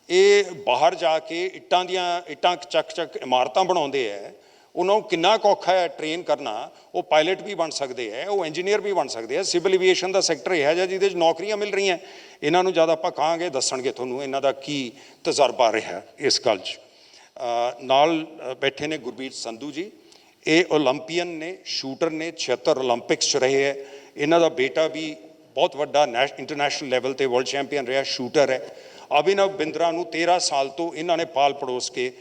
ਇਹ ਬਾਹਰ ਜਾ ਕੇ ਇੱਟਾਂ ਚੱਕ ਇਮਾਰਤਾਂ ਬਣਾਉਂਦੇ ਹੈ, ਉਹਨਾਂ ਨੂੰ ਕਿੰਨਾ ਔਖਾ ਹੈ ਟ੍ਰੇਨ ਕਰਨਾ। ਉਹ ਪਾਇਲਟ ਵੀ ਬਣ ਸਕਦੇ ਹੈ, ਉਹ ਇੰਜੀਨੀਅਰ ਵੀ ਬਣ ਸਕਦੇ ਹੈ। ਸਿਵਲ ਏਵੀਏਸ਼ਨ ਦਾ ਸੈਕਟਰ ਇਹ ਜਿਹਾ ਜਿਹਦੇ 'ਚ ਨੌਕਰੀਆਂ ਮਿਲ ਰਹੀਆਂ। ਇਹਨਾਂ ਨੂੰ ਜਦ ਆਪਾਂ ਕਹਾਂਗੇ ਦੱਸਣਗੇ ਤੁਹਾਨੂੰ ਇਹਨਾਂ ਦਾ ਕੀ ਤਜਰਬਾ ਰਿਹਾ ਇਸ ਗੱਲ 'ਚ। ਨਾਲ ਬੈਠੇ ਨੇ ਗੁਰਬੀਰ ਸੰਧੂ ਜੀ, ਇਹ ਓਲੰਪੀਅਨ ਨੇ, ਸ਼ੂਟਰ ਨੇ, 76 ਓਲੰਪਿਕਸ 'ਚ ਰਹੇ ਹੈ। ਇਹਨਾਂ ਦਾ ਬੇਟਾ ਵੀ ਬਹੁਤ ਵੱਡਾ ਇੰਟਰਨੈਸ਼ਨਲ ਲੈਵਲ 'ਤੇ ਵਰਲਡ ਚੈਂਪੀਅਨ ਰਿਹਾ, ਸ਼ੂਟਰ ਹੈ। ਅਭਿਨਵ ਬਿੰਦਰਾ ਨੂੰ 13 ਸਾਲ ਤੋਂ ਇਹਨਾਂ ਨੇ ਪਾਲ ਪੜੋਸ ਕੇ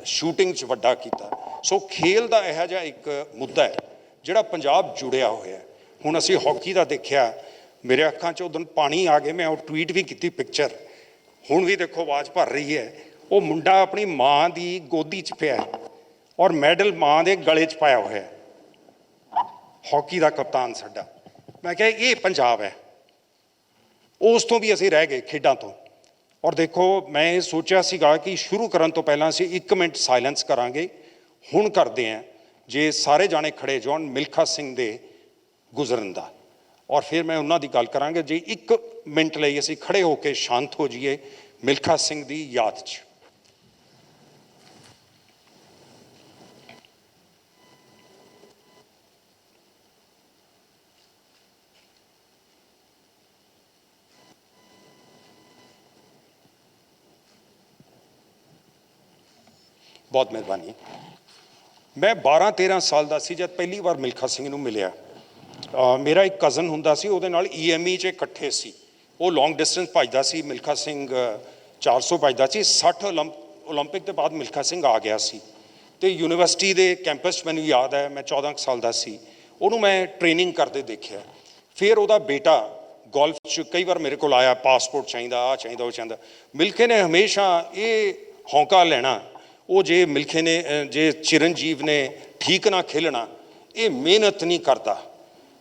ਸ਼ੂਟਿੰਗ 'ਚ ਵੱਡਾ ਕੀਤਾ। ਸੋ ਖੇਲ ਦਾ ਇਹੋ ਜਿਹਾ ਇੱਕ ਮੁੱਦਾ ਹੈ ਜਿਹੜਾ ਪੰਜਾਬ ਜੁੜਿਆ ਹੋਇਆ। ਹੁਣ ਅਸੀਂ ਹਾਕੀ ਦਾ ਦੇਖਿਆ, ਮੇਰੇ ਅੱਖਾਂ 'ਚ ਉਦੋਂ ਪਾਣੀ ਆ ਗਏ, ਮੈਂ ਉਹ ਟਵੀਟ ਵੀ ਕੀਤੀ ਪਿਕਚਰ, ਹੁਣ ਵੀ ਦੇਖੋ ਆਵਾਜ਼ ਭਰ ਰਹੀ ਹੈ। ਉਹ ਮੁੰਡਾ ਆਪਣੀ ਮਾਂ ਦੀ ਗੋਦੀ 'ਚ ਪਿਆ ਔਰ ਮੈਡਲ ਮਾਂ ਦੇ ਗਲੇ 'ਚ ਪਾਇਆ ਹੋਇਆ, ਹਾਕੀ ਦਾ ਕਪਤਾਨ ਸਾਡਾ। ਮੈਂ ਕਿਹਾ ਇਹ ਪੰਜਾਬ ਹੈ। ਉਸ ਤੋਂ ਵੀ ਅਸੀਂ ਰਹਿ ਗਏ ਖੇਡਾਂ ਤੋਂ। ਔਰ ਦੇਖੋ ਮੈਂ ਇਹ ਸੋਚਿਆ ਸੀਗਾ ਕਿ ਸ਼ੁਰੂ ਕਰਨ ਤੋਂ ਪਹਿਲਾਂ ਅਸੀਂ 1 ਮਿੰਟ ਸਾਇਲੈਂਸ ਕਰਾਂਗੇ, ਹੁਣ ਕਰਦੇ ਹਾਂ ਜੇ ਸਾਰੇ ਜਾਣੇ ਖੜੇ ਜਾਣ ਮਿਲਖਾ ਸਿੰਘ ਦੇ ਗੁਜ਼ਰਨ ਦਾ, ਔਰ ਫਿਰ ਮੈਂ ਉਹਨਾਂ ਦੀ ਗੱਲ ਕਰਾਂਗੇ। ਜੇ 1 ਮਿੰਟ ਲਈ ਅਸੀਂ ਖੜੇ ਹੋ ਕੇ ਸ਼ਾਂਤ ਹੋ ਜਾਈਏ ਮਿਲਖਾ ਸਿੰਘ ਦੀ ਯਾਦ 'ਚ। ਬਹੁਤ ਮਿਹਰਬਾਨੀ। ਮੈਂ 12-13 ਸਾਲ ਦਾ ਸੀ ਜਦ ਪਹਿਲੀ ਵਾਰ ਮਿਲਖਾ ਸਿੰਘ ਨੂੰ ਮਿਲਿਆ। ਮੇਰਾ ਇੱਕ ਕਜ਼ਨ ਹੁੰਦਾ ਸੀ, ਉਹਦੇ ਨਾਲ EME 'ਚ ਇਕੱਠੇ ਸੀ। ਉਹ ਲੌਂਗ ਡਿਸਟੈਂਸ ਭੱਜਦਾ ਸੀ, ਮਿਲਖਾ ਸਿੰਘ 400 ਭੱਜਦਾ ਸੀ। 60 ਓਲੰਪਿਕ ਦੇ ਬਾਅਦ ਮਿਲਖਾ ਸਿੰਘ ਆ ਗਿਆ ਸੀ ਅਤੇ ਯੂਨੀਵਰਸਿਟੀ ਦੇ ਕੈਂਪਸ 'ਚ ਮੈਨੂੰ ਯਾਦ ਹੈ, ਮੈਂ 14 ਸਾਲ ਦਾ ਸੀ, ਉਹਨੂੰ ਮੈਂ ਟ੍ਰੇਨਿੰਗ ਕਰਦੇ ਦੇਖਿਆ। ਫਿਰ ਉਹਦਾ ਬੇਟਾ ਗੋਲਫ 'ਚ ਕਈ ਵਾਰ ਮੇਰੇ ਕੋਲ ਆਇਆ, ਪਾਸਪੋਰਟ ਚਾਹੀਦਾ, ਆਹ ਚਾਹੀਦਾ, ਉਹ ਚਾਹੀਦਾ। ਮਿਲਖੇ ਨੇ ਹਮੇਸ਼ਾ ਇਹ ਹੌਂਕਾ ਲੈਣਾ, ਉਹ ਜੇ ਮਿਲਖੇ ਨੇ, ਜੇ ਚਿਰੰਜੀਵ ਨੇ ਠੀਕ ਨਾ ਖੇਲਣਾ, ਇਹ ਮਿਹਨਤ ਨਹੀਂ ਕਰਦਾ,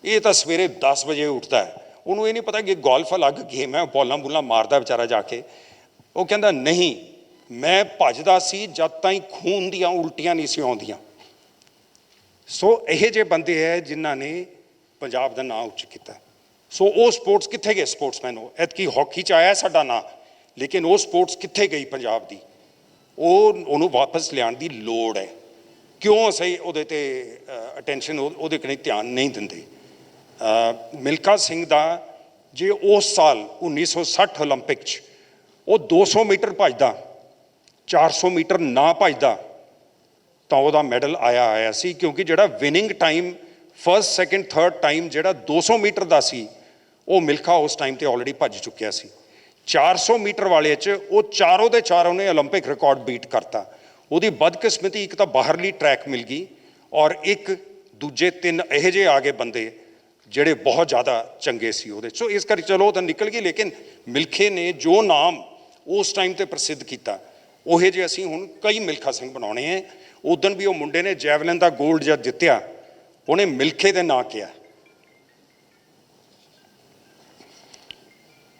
ਇਹ ਤਾਂ ਸਵੇਰੇ 10 ਵਜੇ ਉੱਠਦਾ ਹੈ, ਉਹਨੂੰ ਇਹ ਨਹੀਂ ਪਤਾ ਕਿ ਗੋਲਫ ਅਲੱਗ ਗੇਮ ਹੈ, ਬੋਲਾਂ ਬੁੱਲਾਂ ਮਾਰਦਾ ਵਿਚਾਰਾ ਜਾ ਕੇ। ਉਹ ਕਹਿੰਦਾ ਨਹੀਂ, ਮੈਂ ਭੱਜਦਾ ਸੀ ਜਦ ਤਾਈਂ ਖੂਨ ਦੀਆਂ ਉਲਟੀਆਂ ਨਹੀਂ ਸੀ ਆਉਂਦੀਆਂ। ਸੋ ਇਹੋ ਜਿਹੇ ਬੰਦੇ ਹੈ ਜਿਨ੍ਹਾਂ ਨੇ ਪੰਜਾਬ ਦਾ ਨਾਂ ਉੱਚ ਕੀਤਾ। ਸੋ ਉਹ ਸਪੋਰਟਸ ਕਿੱਥੇ ਗਏ? ਸਪੋਰਟਸਮੈਨ ਉਹ ਐਤਕੀ ਹਾਕੀ 'ਚ ਆਇਆ ਸਾਡਾ ਨਾਂ, ਲੇਕਿਨ ਉਹ ਸਪੋਰਟਸ ਕਿੱਥੇ ਗਈ ਪੰਜਾਬ ਦੀ? ਉਹਨੂੰ ਵਾਪਸ ਲਿਆਉਣ ਦੀ ਲੋੜ ਹੈ। ਕਿਉਂ ਅਸੀਂ ਉਹਦੇ 'ਤੇ ਅਟੈਂਸ਼ਨ, ਉਹਦੇ ਕਨੀ ਧਿਆਨ ਨਹੀਂ ਦਿੰਦੇ? ਮਿਲਖਾ ਸਿੰਘ ਦਾ ਜੇ ਉਸ ਸਾਲ 1960 ਓਲੰਪਿਕ 'ਚ ਉਹ 200 ਮੀਟਰ ਭੱਜਦਾ, 400 ਮੀਟਰ ਨਾ ਭੱਜਦਾ ਤਾਂ ਉਹਦਾ ਮੈਡਲ ਆਇਆ ਸੀ, ਕਿਉਂਕਿ ਜਿਹੜਾ winning time first, second, third time ਜਿਹੜਾ 200 ਮੀਟਰ ਦਾ ਸੀ, ਉਹ ਮਿਲਖਾ ਉਸ ਟਾਈਮ 'ਤੇ ਆਲਰੇਡੀ ਭੱਜ ਚੁੱਕਿਆ ਸੀ। 400 ਮੀਟਰ ਵਾਲੇ 'ਚ ਉਹ ਚਾਰੋਂ ਦੇ ਚਾਰੋਂ ਨੇ ਓਲੰਪਿਕ ਰਿਕਾਰਡ ਬੀਟ ਕਰਤਾ। ਉਹਦੀ ਬਦਕਿਸਮਤੀ ਇੱਕ ਤਾਂ ਬਾਹਰਲੀ ਟਰੈਕ ਮਿਲ ਗਈ, ਔਰ ਇੱਕ ਦੂਜੇ 3 ਇਹੋ ਜਿਹੇ ਆ ਗਏ ਬੰਦੇ ਜਿਹੜੇ ਬਹੁਤ ਜ਼ਿਆਦਾ ਚੰਗੇ ਸੀ ਉਹਦੇ। ਸੋ ਇਸ ਕਰਕੇ ਚਲੋ ਉਹ ਤਾਂ ਨਿਕਲ ਗਈ, ਲੇਕਿਨ ਮਿਲਖੇ ਨੇ ਜੋ ਨਾਮ ਉਸ ਟਾਈਮ 'ਤੇ ਪ੍ਰਸਿੱਧ ਕੀਤਾ, ਉਹੇ ਜਿਹੇ ਅਸੀਂ ਹੁਣ ਕਈ ਮਿਲਖਾ ਸਿੰਘ ਬਣਾਉਣੇ ਹੈ। ਉਦਣ ਵੀ ਉਹ ਮੁੰਡੇ ਨੇ ਜੈਵਲਿਨ ਦਾ ਗੋਲਡ ਜਦ ਜਿੱਤਿਆ, ਉਹਨੇ ਮਿਲਖੇ ਦੇ ਨਾਂ ਕਿਹਾ।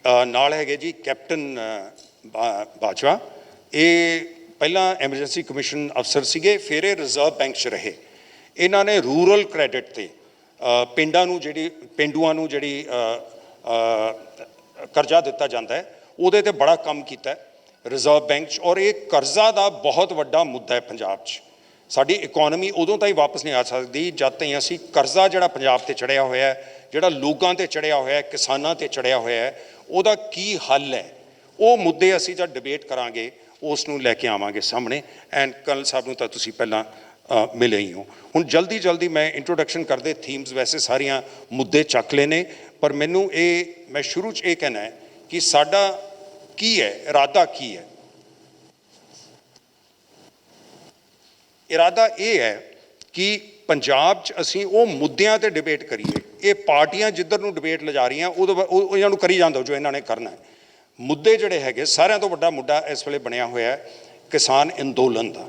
ਨਾਲ ਹੈਗੇ ਜੀ ਕੈਪਟਨ ਬਾਜਵਾ, ਇਹ ਪਹਿਲਾਂ ਐਮਰਜੈਂਸੀ ਕਮਿਸ਼ਨ ਅਫਸਰ ਸੀਗੇ, ਫਿਰ ਇਹ ਰਿਜ਼ਰਵ ਬੈਂਕ 'ਚ ਰਹੇ। ਇਹਨਾਂ ਨੇ ਰੂਰਲ ਕ੍ਰੈਡਿਟ 'ਤੇ ਪਿੰਡਾਂ ਨੂੰ ਪੇਂਡੂਆਂ ਨੂੰ ਕਰਜ਼ਾ ਦਿੱਤਾ ਜਾਂਦਾ ਹੈ, ਉਹਦੇ 'ਤੇ ਬੜਾ ਕੰਮ ਕੀਤਾ ਰਿਜ਼ਰਵ ਬੈਂਕ 'ਚ। ਔਰ ਇਹ ਕਰਜ਼ਾ ਦਾ ਬਹੁਤ ਵੱਡਾ ਮੁੱਦਾ ਹੈ ਪੰਜਾਬ 'ਚ। ਸਾਡੀ ਇਕੋਨਮੀ ਉਦੋਂ ਤਾਈਂ ਵਾਪਸ ਨਹੀਂ ਆ ਸਕਦੀ ਜਦ ਤਾਈਂ ਅਸੀਂ ਕਰਜ਼ਾ ਜਿਹੜਾ ਪੰਜਾਬ 'ਤੇ ਚੜ੍ਹਿਆ ਹੋਇਆ ਹੈ, ਜਿਹੜਾ ਲੋਕਾਂ 'ਤੇ ਚੜ੍ਹਿਆ ਹੋਇਆ ਹੈ, ਕਿਸਾਨਾਂ 'ਤੇ ਚੜ੍ਹਿਆ ਹੋਇਆ ਹੈ, ਉਹਦਾ ਕੀ ਹੱਲ ਹੈ, ਉਹ ਮੁੱਦੇ ਅਸੀਂ ਜਦ ਡਿਬੇਟ ਕਰਾਂਗੇ ਉਸ ਨੂੰ ਲੈ ਕੇ ਆਵਾਂਗੇ ਸਾਹਮਣੇ। ਐਂਡ ਕਰਨਲ ਸਾਹਿਬ ਨੂੰ ਤਾਂ ਤੁਸੀਂ ਪਹਿਲਾਂ ਮਿਲੇ ਹੀ ਹੋ। ਹੁਣ ਜਲਦੀ ਮੈਂ ਇੰਟਰੋਡਕਸ਼ਨ ਕਰਦੇ ਥੀਮਸ ਵੈਸੇ ਸਾਰੀਆਂ ਮੁੱਦੇ ਚੱਕ ਲਏ ਨੇ, ਪਰ ਮੈਨੂੰ ਮੈਂ ਸ਼ੁਰੂ 'ਚ ਇਹ ਕਹਿਣਾ ਹੈ ਕਿ ਸਾਡਾ ਕੀ ਹੈ, ਇਰਾਦਾ ਕੀ ਹੈ। ਇਰਾਦਾ ਇਹ ਹੈ ਕਿ ਪੰਜਾਬ 'ਚ ਅਸੀਂ ਉਹ ਮੁੱਦਿਆਂ 'ਤੇ ਡਿਬੇਟ ਕਰੀਏ। ਇਹ ਪਾਰਟੀਆਂ ਜਿੱਧਰ ਨੂੰ ਡਿਬੇਟ ਲਿਜਾ ਰਹੀਆਂ ਉਹ ਇਹਨਾਂ ਨੂੰ ਕਰੀ ਜਾਂਦਾ ਜੋ ਇਹਨਾਂ ਨੇ ਕਰਨਾ ਹੈ। ਮੁੱਦੇ ਜਿਹੜੇ ਹੈਗੇ, ਸਾਰਿਆਂ ਤੋਂ ਵੱਡਾ ਮੁੱਦਾ ਇਸ ਵੇਲੇ ਬਣਿਆ ਹੋਇਆ ਹੈ ਕਿਸਾਨ ਅੰਦੋਲਨ ਦਾ।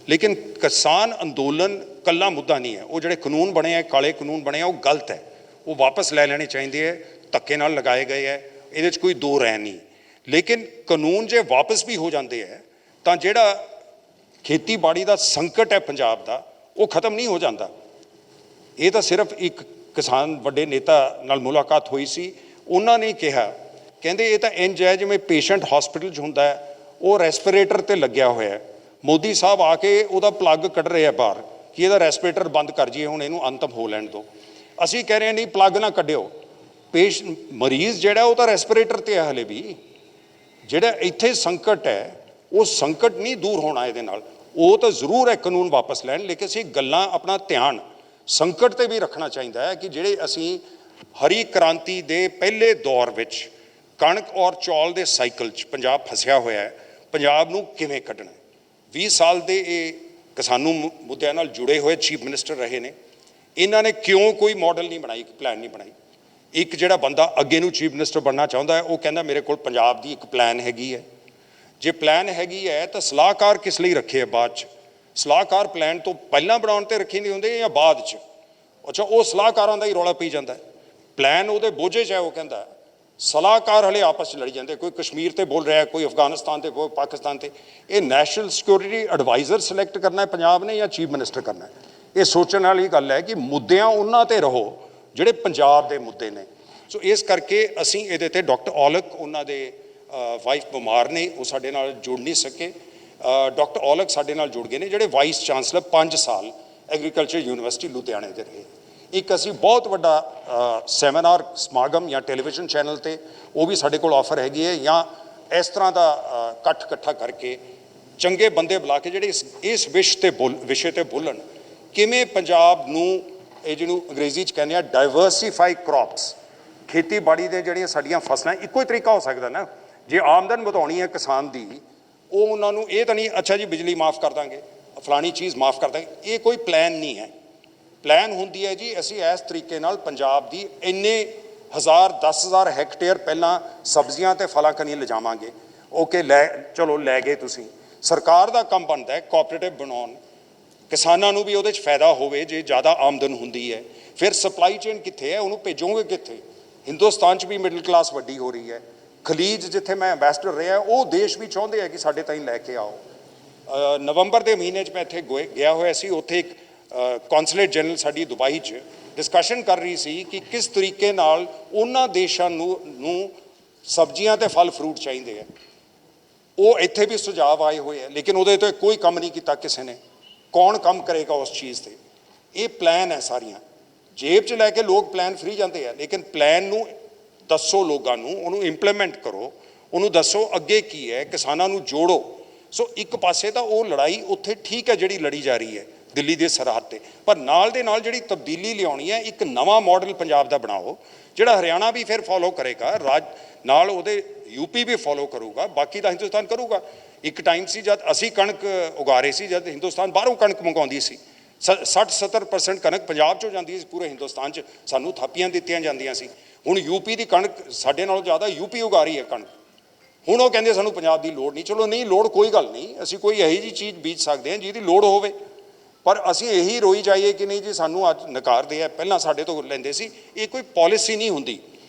ਲੇਕਿਨ ਕਿਸਾਨ ਅੰਦੋਲਨ ਕੱਲਾ ਮੁੱਦਾ ਨਹੀਂ ਹੈ। ਉਹ ਜਿਹੜੇ ਕਾਨੂੰਨ ਬਣੇ ਆ, ਕਾਲੇ ਕਾਨੂੰਨ ਬਣੇ ਆ, ਉਹ ਗਲਤ ਹੈ, ਉਹ ਵਾਪਸ ਲੈ ਲੈਣੇ ਚਾਹੀਦੇ ਹੈ, ਧੱਕੇ ਨਾਲ ਲਗਾਏ ਗਏ ਹੈ, ਇਹਦੇ 'ਚ ਕੋਈ ਦੋ ਰਹਿ ਨਹੀਂ। ਲੇਕਿਨ ਕਾਨੂੰਨ ਜੇ ਵਾਪਸ ਵੀ ਹੋ ਜਾਂਦੇ ਹੈ ਤਾਂ ਜਿਹੜਾ ਖੇਤੀਬਾੜੀ ਦਾ ਸੰਕਟ ਹੈ ਪੰਜਾਬ ਦਾ, ਉਹ ਖਤਮ ਨਹੀਂ ਹੋ ਜਾਂਦਾ। ਇਹ ਤਾਂ ਸਿਰਫ ਇੱਕ ਕਿਸਾਨ ਵੱਡੇ ਨੇਤਾ ਨਾਲ ਮੁਲਾਕਾਤ ਹੋਈ ਸੀ, ਉਹਨਾਂ ਨੇ ਕਿਹਾ, ਕਹਿੰਦੇ ਇਹ ਤਾਂ ਇੰਝ ਹੈ ਜਿਵੇਂ ਪੇਸ਼ੈਂਟ ਹਸਪੀਟਲ 'ਚ ਹੁੰਦਾ ਹੈ, ਉਹ ਰੈਸਪੀਰੇਟਰ 'ਤੇ ਲੱਗਿਆ ਹੋਇਆ ਹੈ, ਮੋਦੀ ਸਾਹਿਬ ਆ ਕੇ ਉਹਦਾ ਪਲੱਗ ਕੱਢ ਰਹੇ ਆ ਬਾਹਰ ਕਿ ਇਹਦਾ ਰੈਸਪੀਰੇਟਰ ਬੰਦ ਕਰ ਜਾਈਏ, ਹੁਣ ਇਹਨੂੰ ਅੰਤਮ ਹੋ ਲੈਣ ਦਿਓ। ਅਸੀਂ ਕਹਿ ਰਹੇ ਹਾਂ ਨਹੀਂ, ਪਲੱਗ ਨਾ ਕੱਢਿਓ, ਮਰੀਜ਼ ਜਿਹੜਾ ਉਹ ਤਾਂ ਰੈਸਪੀਰੇਟਰ 'ਤੇ ਹੈ ਹਲੇ ਵੀ। ਜਿਹੜਾ ਇੱਥੇ ਸੰਕਟ ਹੈ ਉਹ ਸੰਕਟ ਨਹੀਂ ਦੂਰ ਹੋਣਾ ਇਹਦੇ ਨਾਲ। ਉਹ ਤਾਂ ਜ਼ਰੂਰ ਹੈ ਕਾਨੂੰਨ ਵਾਪਸ ਲੈਣ, ਲੇਕਿਨ ਅਸੀਂ ਗੱਲਾਂ ਆਪਣਾ ਧਿਆਨ ਸੰਕਟ 'ਤੇ ਵੀ ਰੱਖਣਾ ਚਾਹੀਦਾ ਹੈ ਕਿ ਜਿਹੜੇ ਅਸੀਂ ਹਰੀ ਕ੍ਰਾਂਤੀ ਦੇ ਪਹਿਲੇ ਦੌਰ ਵਿੱਚ ਕਣਕ ਔਰ ਚੌਲ ਦੇ ਸਾਈਕਲ 'ਚ ਪੰਜਾਬ ਫਸਿਆ ਹੋਇਆ ਹੈ, ਪੰਜਾਬ ਨੂੰ ਕਿਵੇਂ ਕੱਢਣਾ। 20 ਸਾਲ ਦੇ ਇਹ ਕਿਸਾਨੂ ਮੁੱਦਿਆਂ ਨਾਲ ਜੁੜੇ ਹੋਏ ਚੀਫ ਮਿਨਿਸਟਰ ਰਹੇ ਨੇ, ਇਹਨਾਂ ਨੇ ਕਿਉਂ ਕੋਈ ਮਾਡਲ ਨਹੀਂ ਬਣਾਈ, ਪਲਾਨ ਨਹੀਂ ਬਣਾਈ। ਇੱਕ ਜਿਹੜਾ ਬੰਦਾ ਅੱਗੇ ਨੂੰ ਚੀਫ ਮਿਨਿਸਟਰ ਬਣਨਾ ਚਾਹੁੰਦਾ ਹੈ, ਉਹ ਕਹਿੰਦਾ ਮੇਰੇ ਕੋਲ ਪੰਜਾਬ ਦੀ ਇੱਕ ਪਲਾਨ ਹੈਗੀ ਹੈ। ਜੇ ਪਲਾਨ ਹੈਗੀ ਹੈ ਤਾਂ ਸਲਾਹਕਾਰ ਕਿਸ ਲਈ ਰੱਖੇ ਹੈ ਬਾਅਦ 'ਚ? ਸਲਾਹਕਾਰ ਪਲਾਨ ਤੋਂ ਪਹਿਲਾਂ ਬਣਾਉਣ 'ਤੇ ਰੱਖੇ ਨਹੀਂ ਹੁੰਦੇ ਜਾਂ ਬਾਅਦ 'ਚ? ਅੱਛਾ, ਉਹ ਸਲਾਹਕਾਰਾਂ ਦਾ ਹੀ ਰੌਲਾ ਪਈ ਜਾਂਦਾ। ਪਲਾਨ ਉਹਦੇ ਬੋਝੇ 'ਚ ਹੈ, ਉਹ ਕਹਿੰਦਾ ਸਲਾਹਕਾਰ ਹਲੇ ਆਪਸ 'ਚ ਲੜੀ ਜਾਂਦੇ, ਕੋਈ ਕਸ਼ਮੀਰ 'ਤੇ ਬੋਲ ਰਿਹਾ, ਕੋਈ ਅਫਗਾਨਿਸਤਾਨ 'ਤੇ, ਕੋਈ ਪਾਕਿਸਤਾਨ 'ਤੇ। ਇਹ ਨੈਸ਼ਨਲ ਸਿਕਿਉਰਿਟੀ ਐਡਵਾਈਜ਼ਰ ਸਿਲੈਕਟ ਕਰਨਾ ਹੈ ਪੰਜਾਬ ਨੇ ਜਾਂ ਚੀਫ ਮਿਨਿਸਟਰ ਕਰਨਾ ਹੈ? ਇਹ ਸੋਚਣ ਵਾਲੀ ਗੱਲ ਹੈ ਕਿ ਮੁੱਦਿਆਂ ਉਹਨਾਂ 'ਤੇ ਰਹੋ ਜਿਹੜੇ ਪੰਜਾਬ ਦੇ ਮੁੱਦੇ ਨੇ। ਸੋ ਇਸ ਕਰਕੇ ਅਸੀਂ ਇਹਦੇ 'ਤੇ ਡਾਕਟਰ ਔਲਖ, ਉਹਨਾਂ ਦੇ ਵਾਈਫ ਬਿਮਾਰ ਨੇ, ਉਹ ਸਾਡੇ ਨਾਲ ਜੁੜ ਨਹੀਂ ਸਕੇ। ਡਾਕਟਰ ਔਲਖ ਸਾਡੇ ਨਾਲ ਜੁੜ ਗਏ ਨੇ, ਜਿਹੜੇ ਵਾਈਸ ਚਾਂਸਲਰ 5 ਸਾਲ ਐਗਰੀਕਲਚਰ ਯੂਨੀਵਰਸਿਟੀ ਲੁਧਿਆਣੇ ਦੇ ਰਹੇ। ਇੱਕ ਅਸੀਂ ਬਹੁਤ ਵੱਡਾ ਸੈਮੀਨਾਰ ਸਮਾਗਮ ਜਾਂ ਟੈਲੀਵਿਜ਼ਨ ਚੈਨਲ 'ਤੇ, ਉਹ ਵੀ ਸਾਡੇ ਕੋਲ ਆਫਰ ਹੈਗੀ ਹੈ, ਜਾਂ ਇਸ ਤਰ੍ਹਾਂ ਦਾ ਇਕੱਠਾ ਕਰਕੇ ਚੰਗੇ ਬੰਦੇ ਬੁਲਾ ਕੇ ਜਿਹੜੇ ਇਸ ਵਿਸ਼ੇ 'ਤੇ ਬੋਲਣ, ਕਿਵੇਂ ਪੰਜਾਬ ਨੂੰ, ਇਹ ਜਿਹਨੂੰ ਅੰਗਰੇਜ਼ੀ 'ਚ ਕਹਿੰਦੇ ਆ ਡਾਇਵਰਸੀਫਾਈ ਕ੍ਰੌਪਸ, ਖੇਤੀਬਾੜੀ ਦੇ ਜਿਹੜੀਆਂ ਸਾਡੀਆਂ ਫਸਲਾਂ, ਇੱਕੋ ਹੀ ਤਰੀਕਾ ਹੋ ਸਕਦਾ ਨਾ। ਜੇ ਆਮਦਨ ਵਧਾਉਣੀ ਹੈ ਕਿਸਾਨ ਦੀ, ਉਹ ਉਹਨਾਂ ਨੂੰ ਇਹ ਤਾਂ ਨਹੀਂ ਅੱਛਾ ਜੀ ਬਿਜਲੀ ਮਾਫ ਕਰ ਦਾਂਗੇ, ਫਲਾਣੀ ਚੀਜ਼ ਮਾਫ ਕਰ ਦਾਂਗੇ, ਇਹ ਕੋਈ ਪਲਾਨ ਨਹੀਂ ਹੈ। ਪਲਾਨ ਹੁੰਦੀ ਹੈ ਜੀ ਅਸੀਂ ਇਸ ਤਰੀਕੇ ਨਾਲ ਪੰਜਾਬ ਦੀ ਇੰਨੇ 10,000 ਹੈਕਟੇਅਰ ਪਹਿਲਾਂ ਸਬਜ਼ੀਆਂ ਅਤੇ ਫਲਾਂ ਕਨੀ ਲਿਜਾਵਾਂਗੇ। ਓਕੇ, ਚਲੋ ਲੈ ਗਏ ਤੁਸੀਂ। ਸਰਕਾਰ ਦਾ ਕੰਮ ਬਣਦਾ ਹੈ ਕੋਆਪਰੇਟਿਵ ਬਣਾਉਣ, ਕਿਸਾਨਾਂ ਨੂੰ ਵੀ ਉਹਦੇ 'ਚ ਫਾਇਦਾ ਹੋਵੇ ਜੇ ਜ਼ਿਆਦਾ ਆਮਦਨ ਹੁੰਦੀ ਹੈ। ਫਿਰ ਸਪਲਾਈ ਚੇਨ ਕਿੱਥੇ ਹੈ, ਉਹਨੂੰ ਭੇਜੋਗੇ ਕਿੱਥੇ? ਹਿੰਦੁਸਤਾਨ 'ਚ ਵੀ ਮਿਡਲ ਕਲਾਸ ਵੱਡੀ ਹੋ ਰਹੀ ਹੈ। ਖਲੀਜ ਜਿੱਥੇ ਮੈਂ ਐਂਬੈਸਡਰ ਰਿਹਾ, ਉਹ ਦੇਸ਼ ਵੀ ਚਾਹੁੰਦੇ ਆ ਕਿ ਸਾਡੇ ਤਾਈਂ ਲੈ ਕੇ ਆਓ। ਨਵੰਬਰ ਦੇ ਮਹੀਨੇ 'ਚ ਮੈਂ ਇੱਥੇ ਗਿਆ ਹੋਇਆ ਸੀ, ਉੱਥੇ ਇੱਕ ਕੌਂਸਲੇਟ ਜਨਰਲ ਸਾਡੀ ਦੁਬਈ 'ਚ ਡਿਸਕਸ਼ਨ ਕਰ ਰਹੀ ਸੀ ਕਿ ਕਿਸ ਤਰੀਕੇ ਨਾਲ ਉਹਨਾਂ ਦੇਸ਼ਾਂ ਨੂੰ ਸਬਜ਼ੀਆਂ ਅਤੇ ਫਲ ਫਰੂਟ ਚਾਹੀਦੇ ਆ। ਉਹ ਇੱਥੇ ਵੀ ਸੁਝਾਅ ਆਏ ਹੋਏ ਆ, ਲੇਕਿਨ ਉਹਦੇ 'ਤੇ ਕੋਈ ਕੰਮ ਨਹੀਂ ਕੀਤਾ ਕਿਸੇ ਨੇ। ਕੌਣ ਕੰਮ ਕਰੇਗਾ ਉਸ ਚੀਜ਼ 'ਤੇ? ਇਹ ਪਲਾਨ ਹੈ ਸਾਰੀਆਂ, ਜੇਬ 'ਚ ਲੈ ਕੇ ਲੋਕ ਪਲਾਨ ਫਰੀ ਜਾਂਦੇ ਆ, ਲੇਕਿਨ ਪਲਾਨ ਨੂੰ ਦੱਸੋ ਲੋਕਾਂ ਨੂੰ, ਉਹਨੂੰ ਇੰਪਲੀਮੈਂਟ ਕਰੋ, ਉਹਨੂੰ ਦੱਸੋ ਅੱਗੇ ਕੀ ਹੈ, ਕਿਸਾਨਾਂ ਨੂੰ ਜੋੜੋ। ਸੋ ਇੱਕ ਪਾਸੇ ਤਾਂ ਉਹ ਲੜਾਈ ਉੱਥੇ ਠੀਕ ਹੈ ਜਿਹੜੀ ਲੜੀ ਜਾ ਰਹੀ ਹੈ ਦਿੱਲੀ ਦੇ ਸਰਹੱਦ 'ਤੇ, ਪਰ ਨਾਲ ਦੇ ਨਾਲ ਜਿਹੜੀ ਤਬਦੀਲੀ ਲਿਆਉਣੀ ਹੈ, ਇੱਕ ਨਵਾਂ ਮਾਡਲ ਪੰਜਾਬ ਦਾ ਬਣਾਓ ਜਿਹੜਾ ਹਰਿਆਣਾ ਵੀ ਫਿਰ ਫੋਲੋ ਕਰੇਗਾ, ਨਾਲ ਉਹਦੇ ਯੂਪੀ ਵੀ ਫੋਲੋ ਕਰੂਗਾ, ਬਾਕੀ ਤਾਂ ਹਿੰਦੁਸਤਾਨ ਕਰੂਗਾ। ਇੱਕ ਟਾਈਮ ਸੀ ਜਦ ਅਸੀਂ ਕਣਕ ਉਗਾ ਰਹੇ ਸੀ, ਜਦ ਹਿੰਦੁਸਤਾਨ ਬਾਹਰੋਂ ਕਣਕ ਮੰਗਵਾਉਂਦੀ ਸੀ, 60-70% ਕਣਕ ਪੰਜਾਬ 'ਚੋਂ ਜਾਂਦੀ ਸੀ ਪੂਰੇ ਹਿੰਦੁਸਤਾਨ 'ਚ, ਸਾਨੂੰ ਥਾਪੀਆਂ ਦਿੱਤੀਆਂ ਜਾਂਦੀਆਂ ਸੀ। ਹੁਣ ਯੂਪੀ ਦੀ ਕਣਕ ਸਾਡੇ ਨਾਲੋਂ ਜ਼ਿਆਦਾ ਯੂਪੀ ਉਗਾ ਰਹੀ ਹੈ ਕਣਕ। ਹੁਣ ਉਹ ਕਹਿੰਦੇ ਸਾਨੂੰ ਪੰਜਾਬ ਦੀ ਲੋੜ ਨਹੀਂ। ਚਲੋ ਨਹੀਂ ਲੋੜ, ਕੋਈ ਗੱਲ ਨਹੀਂ, ਅਸੀਂ ਕੋਈ ਇਹੋ ਜਿਹੀ ਚੀਜ਼ ਬੀਜ ਸਕਦੇ ਹਾਂ ਜਿਹਦੀ ਲੋੜ ਹੋਵੇ, ਪਰ ਅਸੀਂ ਇਹੀ ਰੋਈ ਜਾਈਏ ਕਿ ਨਹੀਂ ਜੀ ਸਾਨੂੰ ਅੱਜ ਨਕਾਰਦੇ ਆ, ਪਹਿਲਾਂ ਸਾਡੇ ਤੋਂ ਲੈਂਦੇ ਸੀ। ਇਹ ਕੋਈ ਪਾਲਿਸੀ ਨਹੀਂ ਹੁੰਦੀ।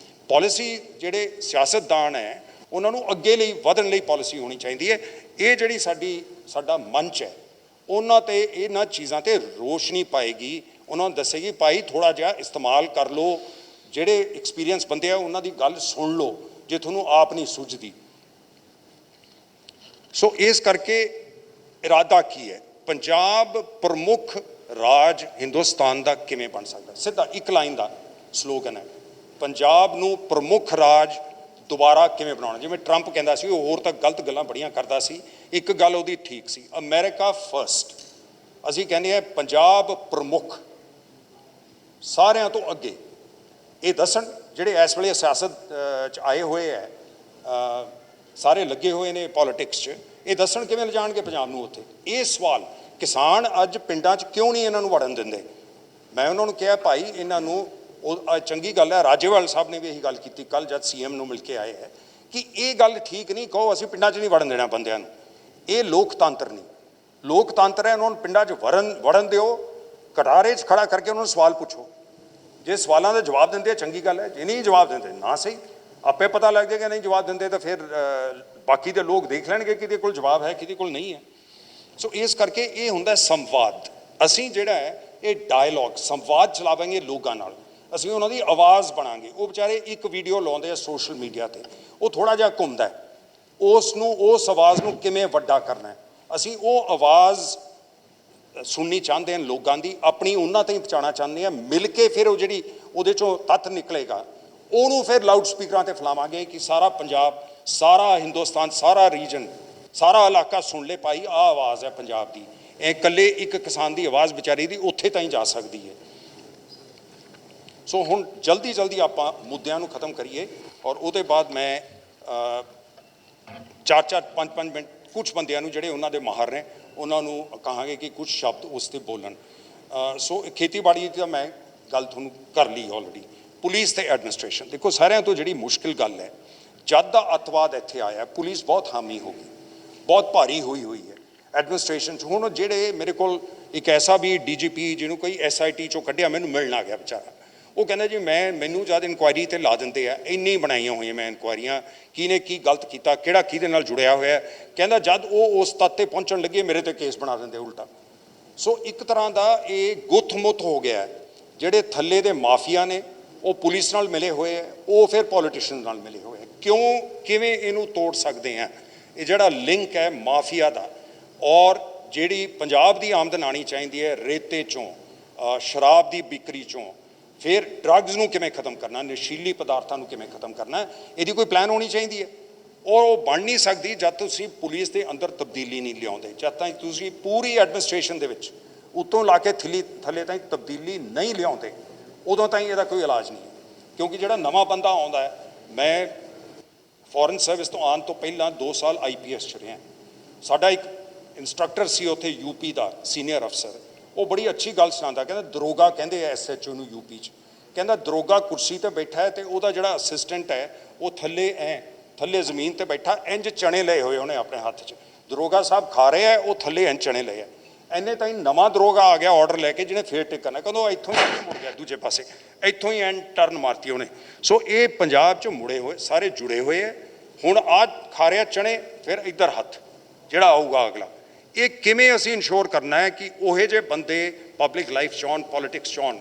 ਪਾਲਿਸੀ ਜਿਹੜੇ ਸਿਆਸਤਦਾਨ ਹੈ ਉਹਨਾਂ ਨੂੰ ਅੱਗੇ ਲਈ ਵਧਣ ਲਈ ਪਾਲਿਸੀ ਹੋਣੀ ਚਾਹੀਦੀ ਹੈ। ਇਹ ਜਿਹੜੀ ਸਾਡਾ ਮੰਚ ਹੈ ਉਹਨਾਂ ਤੇ ਇਹਨਾਂ ਚੀਜ਼ਾਂ ਤੇ ਰੋਸ਼ਨੀ ਪਾਏਗੀ, ਉਹਨਾਂ ਨੂੰ ਦੱਸੇਗੀ ਭਾਈ ਥੋੜ੍ਹਾ ਜਿਹਾ ਇਸਤੇਮਾਲ ਕਰ ਲਓ, ਜਿਹੜੇ ਐਕਸਪੀਰੀਅੰਸ ਬੰਦੇ ਆ ਉਹਨਾਂ ਦੀ ਗੱਲ ਸੁਣ ਲਓ ਜੇ ਤੁਹਾਨੂੰ ਆਪ ਨਹੀਂ ਸੁਝਦੀ। ਸੋ ਇਸ ਕਰਕੇ ਇਰਾਦਾ ਕੀ ਹੈ, ਪੰਜਾਬ ਪ੍ਰਮੁੱਖ ਰਾਜ ਹਿੰਦੁਸਤਾਨ ਦਾ ਕਿਵੇਂ ਬਣ ਸਕਦਾ? ਸਿੱਧਾ ਇੱਕ ਲਾਈਨ ਦਾ ਸਲੋਗਨ ਹੈ, ਪੰਜਾਬ ਨੂੰ ਪ੍ਰਮੁੱਖ ਰਾਜ ਦੁਬਾਰਾ ਕਿਵੇਂ ਬਣਾਉਣਾ। ਜਿਵੇਂ ਟਰੰਪ ਕਹਿੰਦਾ ਸੀ, ਉਹ ਹੋਰ ਤਾਂ ਗਲਤ ਗੱਲਾਂ ਬੜੀਆਂ ਕਰਦਾ ਸੀ, ਇੱਕ ਗੱਲ ਉਹਦੀ ਠੀਕ ਸੀ, ਅਮਰੀਕਾ ਫਸਟ। ਅਸੀਂ ਕਹਿੰਦੇ ਹਾਂ ਪੰਜਾਬ ਪ੍ਰਮੁੱਖ, ਸਾਰਿਆਂ ਤੋਂ ਅੱਗੇ। ਇਹ ਦੱਸਣ ਜਿਹੜੇ ਇਸ ਵੇਲੇ ਸਿਆਸਤ 'ਚ ਆਏ ਹੋਏ ਹੈ, ਸਾਰੇ ਲੱਗੇ ਹੋਏ ਨੇ ਪੋਲੀਟਿਕਸ 'ਚ, ਇਹ ਦੱਸਣ ਕਿਵੇਂ ਲਿਜਾਣਗੇ ਪੰਜਾਬ ਨੂੰ ਉੱਥੇ। ਇਹ ਸਵਾਲ ਕਿਸਾਨ ਅੱਜ ਪਿੰਡਾਂ 'ਚ ਕਿਉਂ ਨਹੀਂ ਇਹਨਾਂ ਨੂੰ ਵੜਨ ਦਿੰਦੇ? ਮੈਂ ਉਹਨਾਂ ਨੂੰ ਕਿਹਾ ਭਾਈ ਇਹਨਾਂ ਨੂੰ, ਉਹ ਚੰਗੀ ਗੱਲ ਹੈ, ਰਾਜੇਵਾਲ ਸਾਹਿਬ ਨੇ ਵੀ ਇਹੀ ਗੱਲ ਕੀਤੀ ਕੱਲ੍ਹ ਜਦ ਸੀਐਮ ਨੂੰ ਮਿਲ ਕੇ ਆਏ ਹੈ ਕਿ ਇਹ ਗੱਲ ਠੀਕ ਨਹੀਂ, ਕਹੋ ਅਸੀਂ ਪਿੰਡਾਂ 'ਚ ਨਹੀਂ ਵੜਨ ਦੇਣਾ ਬੰਦਿਆਂ ਨੂੰ। ਇਹ ਲੋਕਤੰਤਰ ਨਹੀਂ, ਲੋਕਤੰਤਰ ਹੈ, ਉਹਨਾਂ ਨੂੰ ਪਿੰਡਾਂ 'ਚ ਵੜਨ ਦਿਓ, ਕਟਾਰੇ 'ਚ ਖੜਾ ਕਰਕੇ ਉਹਨਾਂ ਨੂੰ ਸਵਾਲ ਪੁੱਛੋ। ਜੇ ਸਵਾਲਾਂ ਦਾ ਜਵਾਬ ਦਿੰਦੇ ਆ ਚੰਗੀ ਗੱਲ ਹੈ, ਜੇ ਨਹੀਂ ਜਵਾਬ ਦਿੰਦੇ ਨਾ ਸਹੀ, ਆਪੇ ਪਤਾ ਲੱਗ ਜਾਏਗਾ। ਨਹੀਂ ਜਵਾਬ ਦਿੰਦੇ ਤਾਂ ਫਿਰ ਬਾਕੀ ਦੇ ਲੋਕ ਦੇਖ ਲੈਣਗੇ ਕਿਹਦੇ ਕੋਲ ਜਵਾਬ ਹੈ, ਕਿਹਦੇ ਕੋਲ ਨਹੀਂ ਹੈ। ਸੋ ਇਸ ਕਰਕੇ ਇਹ ਹੁੰਦਾ ਸੰਵਾਦ। ਅਸੀਂ ਜਿਹੜਾ ਹੈ ਇਹ ਡਾਇਲੋਗ, ਸੰਵਾਦ ਚਲਾਵਾਂਗੇ ਲੋਕਾਂ ਨਾਲ, ਅਸੀਂ ਉਹਨਾਂ ਦੀ ਆਵਾਜ਼ ਬਣਾਂਗੇ। ਉਹ ਵਿਚਾਰੇ ਇੱਕ ਵੀਡੀਓ ਲਾਉਂਦੇ ਆ ਸੋਸ਼ਲ ਮੀਡੀਆ 'ਤੇ, ਉਹ ਥੋੜ੍ਹਾ ਜਿਹਾ ਘੁੰਮਦਾ, ਉਸ ਆਵਾਜ਼ ਨੂੰ ਕਿਵੇਂ ਵੱਡਾ ਕਰਨਾ। ਅਸੀਂ ਉਹ ਆਵਾਜ਼ ਸੁਣਨੀ ਚਾਹੁੰਦੇ ਹਾਂ ਲੋਕਾਂ ਦੀ, ਆਪਣੀ ਉਹਨਾਂ ਤਾਈਂ ਪਹੁੰਚਾਉਣਾ ਚਾਹੁੰਦੇ ਹਾਂ। ਮਿਲ ਕੇ ਫਿਰ ਉਹ ਜਿਹੜੀ ਉਹਦੇ 'ਚੋਂ ਤੱਤ ਨਿਕਲੇਗਾ ਉਹਨੂੰ ਫਿਰ ਲਾਊਡ ਸਪੀਕਰਾਂ 'ਤੇ ਫੈਲਾਵਾਂਗੇ ਕਿ ਸਾਰਾ ਪੰਜਾਬ, ਸਾਰਾ ਹਿੰਦੁਸਤਾਨ, ਸਾਰਾ ਰੀਜਨ, ਸਾਰਾ ਇਲਾਕਾ ਸੁਣ ਲੈ ਭਾਈ, ਆਹ ਆਵਾਜ਼ ਹੈ ਪੰਜਾਬ ਦੀ। ਇਹ ਇਕੱਲੇ ਇੱਕ ਕਿਸਾਨ ਦੀ ਆਵਾਜ਼ ਵਿਚਾਰੀ ਦੀ ਉੱਥੇ ਤਾਈਂ ਜਾ ਸਕਦੀ ਹੈ। ਸੋ ਹੁਣ ਜਲਦੀ ਆਪਾਂ ਮੁੱਦਿਆਂ ਨੂੰ ਖਤਮ ਕਰੀਏ ਔਰ ਉਹਦੇ ਬਾਅਦ ਮੈਂ 4-4, 5-5 ਮਿੰਟ ਕੁਛ ਬੰਦਿਆਂ ਨੂੰ ਜਿਹੜੇ ਉਹਨਾਂ ਦੇ ਮਾਹਰ ਨੇ ਉਹਨਾਂ ਨੂੰ ਕਹਾਂਗੇ ਕਿ ਕੁਛ ਸ਼ਬਦ ਉਸ 'ਤੇ ਬੋਲਣ। ਸੋ ਖੇਤੀਬਾੜੀ ਦੀ ਤਾਂ ਮੈਂ ਗੱਲ ਤੁਹਾਨੂੰ ਕਰ ਲਈ ਆਲਰੇਡੀ। ਪੁਲਿਸ ਤੇ ਐਡਮਿਨਿਸਟ੍ਰੇਸ਼ਨ, ਦੇਖੋ ਸਾਰਿਆਂ ਤੋਂ ਜਿਹੜੀ ਮੁਸ਼ਕਿਲ ਗੱਲ ਹੈ, ਜਦ ਦਾ ਅੱਤਵਾਦ ਇੱਥੇ ਆਇਆ ਪੁਲਿਸ ਬਹੁਤ ਹਾਮੀ ਹੋ ਗਈ, ਬਹੁਤ ਭਾਰੀ ਹੋਈ ਹੈ ਐਡਮਿਨਿਸਟ੍ਰੇਸ਼ਨ 'ਚ। ਹੁਣ ਜਿਹੜੇ ਮੇਰੇ ਕੋਲ ਇੱਕ ਐਸਾ ਵੀ DGP ਜਿਹਨੂੰ ਕੋਈ SIT 'ਚੋਂ ਕੱਢਿਆ, ਮੈਨੂੰ ਮਿਲਣ ਆ ਗਿਆ ਵਿਚਾਰਾ, ਉਹ ਕਹਿੰਦਾ ਜੀ ਮੈਨੂੰ ਜਦ ਇਨਕੁਆਇਰੀ 'ਤੇ ਲਾ ਦਿੰਦੇ ਆ, ਇੰਨੀ ਬਣਾਈਆਂ ਹੋਈਆਂ ਮੈਂ ਇਨਕੁਆਇਰੀਆਂ, ਕਿਹਨੇ ਕੀ ਗਲਤ ਕੀਤਾ, ਕਿਹੜਾ ਕਿਹਦੇ ਨਾਲ ਜੁੜਿਆ ਹੋਇਆ, ਕਹਿੰਦਾ ਜਦ ਉਹ ਉਸ ਤੱਤ 'ਤੇ ਪਹੁੰਚਣ ਲੱਗੇ ਮੇਰੇ 'ਤੇ ਕੇਸ ਬਣਾ ਦਿੰਦੇ ਉਲਟਾ। ਸੋ ਇੱਕ ਤਰ੍ਹਾਂ ਦਾ ਇਹ ਗੁੱਥ-ਮੁੱਥ ਹੋ ਗਿਆ। ਜਿਹੜੇ ਥੱਲੇ ਦੇ ਮਾਫੀਆ ਨੇ ਉਹ ਪੁਲਿਸ ਨਾਲ ਮਿਲੇ ਹੋਏ ਹੈ, ਉਹ ਫਿਰ ਪੋਲੀਟੀਸ਼ੀਅਨ ਨਾਲ ਮਿਲੇ ਹੋਏ ਹੈ। ਕਿਵੇਂ ਇਹਨੂੰ ਤੋੜ ਸਕਦੇ ਹਾਂ? ਇਹ ਜਿਹੜਾ ਲਿੰਕ ਹੈ ਮਾਫੀਆ ਦਾ ਔਰ ਜਿਹੜੀ ਪੰਜਾਬ ਦੀ ਆਮਦਨ ਆਉਣੀ ਚਾਹੀਦੀ ਹੈ ਰੇਤੇ 'ਚੋਂ, ਸ਼ਰਾਬ ਦੀ ਵਿਕਰੀ 'ਚੋਂ, ਫਿਰ ਡਰੱਗਸ ਨੂੰ ਕਿਵੇਂ ਖਤਮ ਕਰਨਾ, ਨਸ਼ੀਲੀ ਪਦਾਰਥਾਂ ਨੂੰ ਕਿਵੇਂ ਖਤਮ ਕਰਨਾ, ਇਹਦੀ ਕੋਈ ਪਲਾਨ ਹੋਣੀ ਚਾਹੀਦੀ ਹੈ। ਔਰ ਉਹ ਬਣ ਨਹੀਂ ਸਕਦੀ ਜਦ ਤੁਸੀਂ ਪੁਲਿਸ ਦੇ ਅੰਦਰ ਤਬਦੀਲੀ ਨਹੀਂ ਲਿਆਉਂਦੇ, ਜਦ ਤੱਕ ਤੁਸੀਂ ਪੂਰੀ ਐਡਮਿਨਿਸਟ੍ਰੇਸ਼ਨ ਦੇ ਵਿੱਚ ਉੱਤੋਂ ਲਾ ਕੇ ਥੱਲੇ ਤਾਈਂ ਤਬਦੀਲੀ ਨਹੀਂ ਲਿਆਉਂਦੇ, ਉਦੋਂ ਤਾਈਂ ਇਹਦਾ ਕੋਈ ਇਲਾਜ ਨਹੀਂ ਹੈ। ਕਿਉਂਕਿ ਜਿਹੜਾ ਨਵਾਂ ਬੰਦਾ ਆਉਂਦਾ ਹੈ, ਮੈਂ ਫੋਰਨ ਸਰਵਿਸ ਤੋਂ ਆਉਣ ਤੋਂ ਪਹਿਲਾਂ 2 ਸਾਲ IPS 'ਚ ਰਿਹਾ। ਸਾਡਾ ਇੱਕ ਇੰਸਟਰਕਟਰ ਸੀ ਉੱਥੇ UP ਦਾ ਸੀਨੀਅਰ ਅਫਸਰ, ਉਹ ਬੜੀ ਅੱਛੀ ਗੱਲ ਸੁਣਾਉਂਦਾ, ਕਹਿੰਦਾ ਦਰੋਗਾ ਕਹਿੰਦੇ ਆ SHO ਨੂੰ UP 'ਚ, ਕਹਿੰਦਾ ਦਰੋਗਾ ਕੁਰਸੀ 'ਤੇ ਬੈਠਾ ਹੈ ਅਤੇ ਉਹਦਾ ਜਿਹੜਾ ਅਸਿਸਟੈਂਟ ਹੈ ਉਹ ਥੱਲੇ ਜ਼ਮੀਨ 'ਤੇ ਬੈਠਾ, ਇੰਜ ਚਣੇ ਲਏ ਹੋਏ ਉਹਨੇ ਆਪਣੇ ਹੱਥ 'ਚ। ਦਰੋਗਾ ਸਾਹਿਬ ਖਾ ਰਹੇ ਹੈ, ਉਹ ਥੱਲੇ ਇੰਜ ਚਣੇ ਲਏ ਆ। ਇੰਨੇ ਤਾਈਂ ਨਵਾਂ ਦਰੋਗਾ ਆ ਗਿਆ ਆਰਡਰ ਲੈ ਕੇ, ਜਿਹਨੇ ਫੇਰ ਟਿਕਣਾ, ਕਹਿੰਦਾ ਇੱਥੋਂ ਹੀ ਮੁੜ ਗਿਆ ਦੂਜੇ ਪਾਸੇ, ਇੱਥੋਂ ਹੀ ਐਂਡ ਟਰਨ ਮਾਰਤੀ ਉਹਨੇ। ਸੋ ਇਹ ਪੰਜਾਬ 'ਚ ਮੁੜੇ ਹੋਏ ਸਾਰੇ ਜੁੜੇ ਹੋਏ ਹੈ। ਹੁਣ ਆਹ ਖਾ ਰਿਹਾ ਚਣੇ, ਫਿਰ ਇੱਧਰ ਹੱਥ ਜਿਹੜਾ ਆਊਗਾ ਅਗਲਾ। ਇਹ ਕਿਵੇਂ ਅਸੀਂ ਇਨਸ਼ੋਰ ਕਰਨਾ ਹੈ ਕਿ ਉਹੇ ਜਿਹੇ ਬੰਦੇ ਪਬਲਿਕ ਲਾਈਫ 'ਚ ਆਉਣ, ਪੋਲੀਟਿਕਸ 'ਚ ਆਉਣ,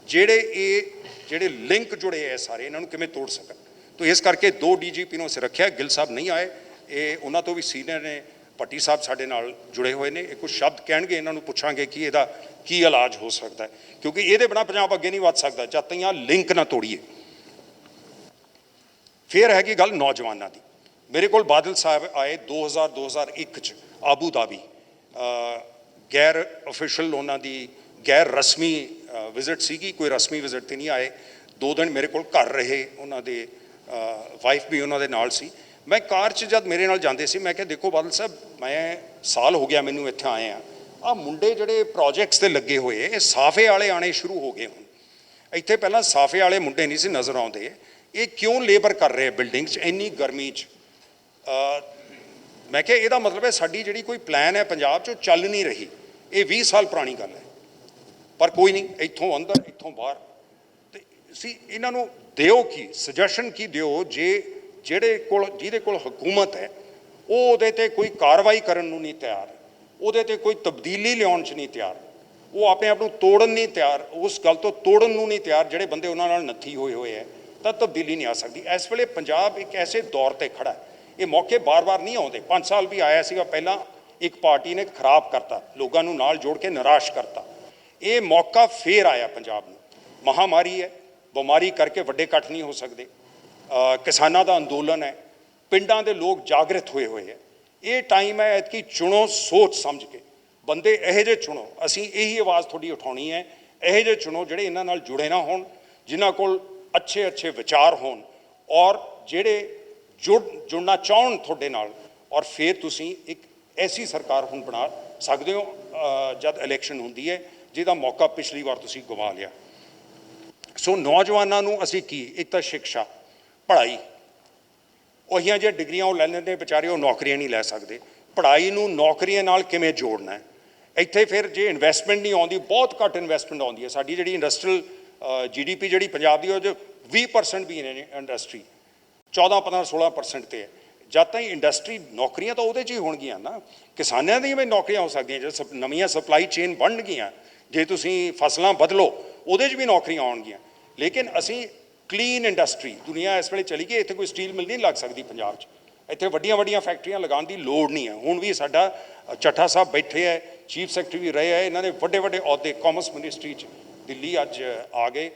ਜਿਹੜੇ ਲਿੰਕ ਜੁੜੇ ਹੈ ਸਾਰੇ, ਇਹਨਾਂ ਨੂੰ ਕਿਵੇਂ ਤੋੜ ਸਕਣ। ਤੋ ਇਸ ਕਰਕੇ 2 DGP ਨੂੰ ਅਸੀਂ ਰੱਖਿਆ। ਗਿੱਲ ਸਾਹਿਬ ਨਹੀਂ ਆਏ, ਇਹ ਉਹਨਾਂ ਤੋਂ ਵੀ ਸੀਨੀਅਰ ਨੇ, ਭੱਟੀ ਸਾਹਿਬ ਸਾਡੇ ਨਾਲ ਜੁੜੇ ਹੋਏ ਨੇ, ਇਹ ਕੁਝ ਸ਼ਬਦ ਕਹਿਣਗੇ, ਇਹਨਾਂ ਨੂੰ ਪੁੱਛਾਂਗੇ ਕਿ ਇਹਦਾ ਕੀ ਇਲਾਜ ਹੋ ਸਕਦਾ ਹੈ, ਕਿਉਂਕਿ ਇਹਦੇ ਬਿਨਾਂ ਪੰਜਾਬ ਅੱਗੇ ਨਹੀਂ ਵੱਧ ਸਕਦਾ ਜਦ ਤੱਕ ਆਹ ਲਿੰਕ ਨਾ ਤੋੜੀਏ। ਫਿਰ ਹੈਗੀ ਗੱਲ ਨੌਜਵਾਨਾਂ ਦੀ। ਮੇਰੇ ਕੋਲ ਬਾਦਲ ਸਾਹਿਬ ਆਏ 2001 'ਚ ਆਬੂ ਧਾਬੀ, ਗੈਰ ਅਫੀਸ਼ੀਅਲ ਉਹਨਾਂ ਦੀ ਗੈਰ ਰਸਮੀ ਵਿਜ਼ਿਟ ਸੀਗੀ, ਕੋਈ ਰਸਮੀ ਵਿਜ਼ਿਟ 'ਤੇ ਨਹੀਂ ਆਏ। 2 ਦਿਨ ਮੇਰੇ ਕੋਲ ਘਰ ਰਹੇ, ਉਹਨਾਂ ਦੇ ਵਾਈਫ ਵੀ ਉਹਨਾਂ ਦੇ ਨਾਲ ਸੀ। ਮੈਂ ਕਾਰ 'ਚ ਜਦ ਮੇਰੇ ਨਾਲ ਜਾਂਦੇ ਸੀ, ਮੈਂ ਕਿਹਾ ਦੇਖੋ ਬਾਦਲ ਸਾਹਿਬ, ਮੈਂ ਸਾਲ ਹੋ ਗਿਆ ਮੈਨੂੰ ਇੱਥੇ ਆਏ ਆ, ਆਹ ਮੁੰਡੇ ਜਿਹੜੇ ਪ੍ਰੋਜੈਕਟਸ 'ਤੇ ਲੱਗੇ ਹੋਏ, ਇਹ ਸਾਫੇ ਵਾਲੇ ਆਉਣੇ ਸ਼ੁਰੂ ਹੋ ਗਏ। ਹੁਣ ਇੱਥੇ ਪਹਿਲਾਂ ਸਾਫੇ ਵਾਲੇ ਮੁੰਡੇ ਨਹੀਂ ਸੀ ਨਜ਼ਰ ਆਉਂਦੇ, ਇਹ ਕਿਉਂ ਲੇਬਰ ਕਰ ਰਹੇ ਬਿਲਡਿੰਗ 'ਚ ਇੰਨੀ ਗਰਮੀ 'ਚ? ਮੈਂ ਕਿਹਾ ਇਹਦਾ ਮਤਲਬ ਹੈ ਸਾਡੀ ਜਿਹੜੀ ਕੋਈ ਪਲਾਨ ਹੈ ਪੰਜਾਬ 'ਚ ਉਹ ਚੱਲ ਨਹੀਂ ਰਹੀ। ਇਹ 20 ਸਾਲ ਪੁਰਾਣੀ ਗੱਲ ਹੈ, ਪਰ ਕੋਈ ਨਹੀਂ, ਇੱਥੋਂ ਅੰਦਰ ਇੱਥੋਂ ਬਾਹਰ। ਤੇ ਅਸੀਂ ਇਹਨਾਂ ਨੂੰ ਦਿਓ ਕੀ ਸੁਜੈਸ਼ਨ ਕੀ ਦਿਓ, ਜਿਹਦੇ ਕੋਲ ਹਕੂਮਤ ਹੈ ਉਹ ਉਹਦੇ ਤੇ ਕੋਈ ਕਾਰਵਾਈ ਕਰਨ ਨੂੰ ਨਹੀਂ ਤਿਆਰ, ਉਹਦੇ ਤੇ ਕੋਈ ਤਬਦੀਲੀ ਲਿਆਉਣ 'ਚ ਨਹੀਂ ਤਿਆਰ, ਉਹ ਆਪਣੇ ਆਪ ਨੂੰ ਤੋੜਨ ਨਹੀਂ ਤਿਆਰ, ਉਸ ਗੱਲ ਤੋਂ ਤੋੜਨ ਨੂੰ ਨਹੀਂ ਤਿਆਰ ਜਿਹੜੇ ਬੰਦੇ ਉਹਨਾਂ ਨਾਲ ਨੱਥੀ ਹੋਏ ਹੈ, ਤਾਂ ਤਬਦੀਲੀ ਨਹੀਂ ਆ ਸਕਦੀ। ਇਸ ਵੇਲੇ ਪੰਜਾਬ ਇੱਕ ਐਸੇ ਦੌਰ ਤੇ ਖੜਾ ਹੈ, ਇਹ ਮੌਕੇ ਬਾਰ-ਬਾਰ ਨਹੀਂ ਆਉਂਦੇ। 5 ਸਾਲ ਵੀ ਆਇਆ ਸੀਗਾ ਪਹਿਲਾਂ, ਇੱਕ ਪਾਰਟੀ ਨੇ ਖਰਾਬ ਕਰਤਾ, ਲੋਕਾਂ ਨੂੰ ਨਾਲ ਜੋੜ ਕੇ ਨਿਰਾਸ਼ ਕਰਤਾ। ਇਹ ਮੌਕਾ ਫੇਰ ਆਇਆ ਪੰਜਾਬ ਨੂੰ। ਮਹਾਮਾਰੀ ਹੈ, ਬਿਮਾਰੀ ਕਰਕੇ ਵੱਡੇ ਇਕੱਠ ਨਹੀਂ ਹੋ ਸਕਦੇ, ਕਿਸਾਨਾਂ ਦਾ ਅੰਦੋਲਨ ਹੈ, ਪਿੰਡਾਂ ਦੇ ਲੋਕ ਜਾਗਰਤ ਹੋਏ ਹੈ। ਇਹ ਟਾਈਮ ਹੈ ਐਤਕੀ ਚੁਣੋ ਸੋਚ ਸਮਝ ਕੇ, ਬੰਦੇ ਇਹੋ ਜਿਹੇ ਚੁਣੋ। ਅਸੀਂ ਇਹੀ ਆਵਾਜ਼ ਤੁਹਾਡੀ ਉਠਾਉਣੀ ਹੈ, ਇਹੋ ਜਿਹੇ ਚੁਣੋ ਜਿਹੜੇ ਇਹਨਾਂ ਨਾਲ ਜੁੜੇ ਨਾ ਹੋਣ, ਜਿਨ੍ਹਾਂ ਕੋਲ ਅੱਛੇ ਵਿਚਾਰ ਹੋਣ, ਔਰ ਜਿਹੜੇ ਜੁੜਨਾ ਚਾਹਣ ਤੁਹਾਡੇ ਨਾਲ। ਔਰ ਫਿਰ ਤੁਸੀਂ ਇੱਕ ਐਸੀ ਸਰਕਾਰ ਹੁਣ ਬਣਾ ਸਕਦੇ ਹੋ ਜਦ ਇਲੈਕਸ਼ਨ ਹੁੰਦੀ ਹੈ, ਜਿਹਦਾ ਮੌਕਾ ਪਿਛਲੀ ਵਾਰ ਤੁਸੀਂ ਗਵਾ ਲਿਆ। ਸੋ ਨੌਜਵਾਨਾਂ ਨੂੰ ਅਸੀਂ ਕੀ, ਇੱਕ ਤਾਂ ਸਿੱਖਿਆ, ਪੜ੍ਹਾਈ, ਉਹੀਆਂ ਜਿਹੜੀਆਂ ਡਿਗਰੀਆਂ ਉਹ ਲੈ ਲੈਂਦੇ ਵਿਚਾਰੇ, ਉਹ ਨੌਕਰੀਆਂ ਨਹੀਂ ਲੈ ਸਕਦੇ। ਪੜ੍ਹਾਈ ਨੂੰ ਨੌਕਰੀਆਂ ਨਾਲ ਕਿਵੇਂ ਜੋੜਨਾ ਹੈ। ਇੱਥੇ ਫਿਰ ਜੇ ਇਨਵੈਸਟਮੈਂਟ ਨਹੀਂ ਆਉਂਦੀ, ਬਹੁਤ ਘੱਟ ਇਨਵੈਸਟਮੈਂਟ ਆਉਂਦੀ ਹੈ। ਸਾਡੀ ਜਿਹੜੀ ਇੰਡਸਟਰੀਅਲ GDP ਜਿਹੜੀ ਪੰਜਾਬ ਦੀ, ਉਹ 'ਚ 20% ਵੀ ਨੇ ਇੰਡਸਟਰੀ, 14-15-16% ਤੇ ਹੈ। ਜਦ ਤਾਈਂ ਇੰਡਸਟਰੀ, ਨੌਕਰੀਆਂ ਤਾਂ ਉਹਦੇ 'ਚ ਹੀ ਹੋਣਗੀਆਂ ਨਾ। ਕਿਸਾਨਾਂ ਦੀਆਂ ਵੀ ਨੌਕਰੀਆਂ ਹੋ ਸਕਦੀਆਂ, ਜੇ ਨਵੀਆਂ ਸਪਲਾਈ ਚੇਨ ਬਣਨਗੀਆਂ, ਜੇ ਤੁਸੀਂ ਫਸਲਾਂ ਬਦਲੋ ਉਹਦੇ 'ਚ ਵੀ ਨੌਕਰੀਆਂ ਆਉਣਗੀਆਂ। ਲੇਕਿਨ ਅਸੀਂ ਕਲੀਨ ਇੰਡਸਟਰੀ, ਦੁਨੀਆ ਇਸ ਵੇਲੇ ਚਲੀ ਗਈ, ਇੱਥੇ ਕੋਈ ਸਟੀਲ ਮਿਲ ਨਹੀਂ ਲੱਗ ਸਕਦੀ ਪੰਜਾਬ 'ਚ। ਇੱਥੇ ਵੱਡੀਆਂ ਫੈਕਟਰੀਆਂ ਲਗਾਉਣ ਦੀ ਲੋੜ ਨਹੀਂ ਹੈ। ਹੁਣ ਵੀ ਸਾਡਾ ਚੱਠਾ ਸਾਹਿਬ ਬੈਠੇ ਹੈ, ਚੀਫ ਸੈਕਟਰੀ ਵੀ ਰਹੇ ਹੈ, ਇਹਨਾਂ ਨੇ ਵੱਡੇ ਅਹੁਦੇ ਕਾਮਰਸ ਮਿਨਿਸਟਰੀ 'ਚ ਦਿੱਲੀ ਅੱਜ ਆ ਗਏ।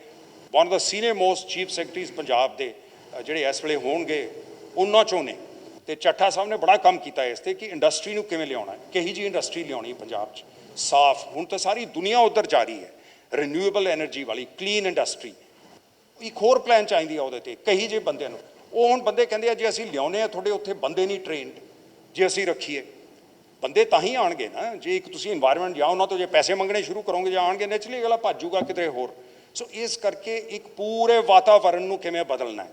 One of the senior most chief secretaries Punjab ਦੇ ਜਿਹੜੇ ਇਸ ਵੇਲੇ ਹੋਣਗੇ ਉਹਨਾਂ 'ਚੋਂ ਨੇ। ਤੇ ਚੱਠਾ ਸਾਹਿਬ ਨੇ ਬੜਾ ਕੰਮ ਕੀਤਾ ਇਸ 'ਤੇ ਕਿ ਇੰਡਸਟਰੀ ਨੂੰ ਕਿਵੇਂ ਲਿਆਉਣਾ, ਕਹੀ ਜੀ ਇੰਡਸਟਰੀ ਲਿਆਉਣੀ ਪੰਜਾਬ 'ਚ ਸਾਫ਼। ਹੁਣ ਤਾਂ ਸਾਰੀ ਦੁਨੀਆ ਉੱਧਰ ਜਾ ਰਹੀ ਹੈ, ਰੀਨਿਊਏਬਲ ਐਨਰਜੀ ਵਾਲੀ ਕਲੀਨ ਇੰਡਸਟਰੀ। ਇੱਕ ਹੋਰ ਪਲਾਨ ਚਾਹੀਦੀ ਆ ਉਹਦੇ 'ਤੇ, ਕਹੀ ਜੇ ਬੰਦਿਆਂ ਨੂੰ। ਉਹ ਹੁਣ ਬੰਦੇ ਕਹਿੰਦੇ ਆ ਜੇ ਅਸੀਂ ਲਿਆਉਣੇ ਆ ਤੁਹਾਡੇ ਉੱਥੇ ਬੰਦੇ ਨਹੀਂ ਟ੍ਰੇਨਡ, ਜੇ ਅਸੀਂ ਰੱਖੀਏ ਬੰਦੇ ਤਾਂ ਹੀ ਆਉਣਗੇ ਨਾ। ਜੇ ਇੱਕ ਤੁਸੀਂ ਇਨਵਾਇਰਮੈਂਟ ਜਾਂ ਉਹਨਾਂ ਤੋਂ ਜੇ ਪੈਸੇ ਮੰਗਣੇ ਸ਼ੁਰੂ ਕਰੋਗੇ ਜਾਂ ਆਉਣਗੇ, ਨੈਚੁਰਲੀ ਅਗਲਾ ਭੱਜੂਗਾ ਕਿਤੇ ਹੋਰ। ਸੋ ਇਸ ਕਰਕੇ ਇੱਕ ਪੂਰੇ ਵਾਤਾਵਰਨ ਨੂੰ ਕਿਵੇਂ ਬਦਲਣਾ ਹੈ,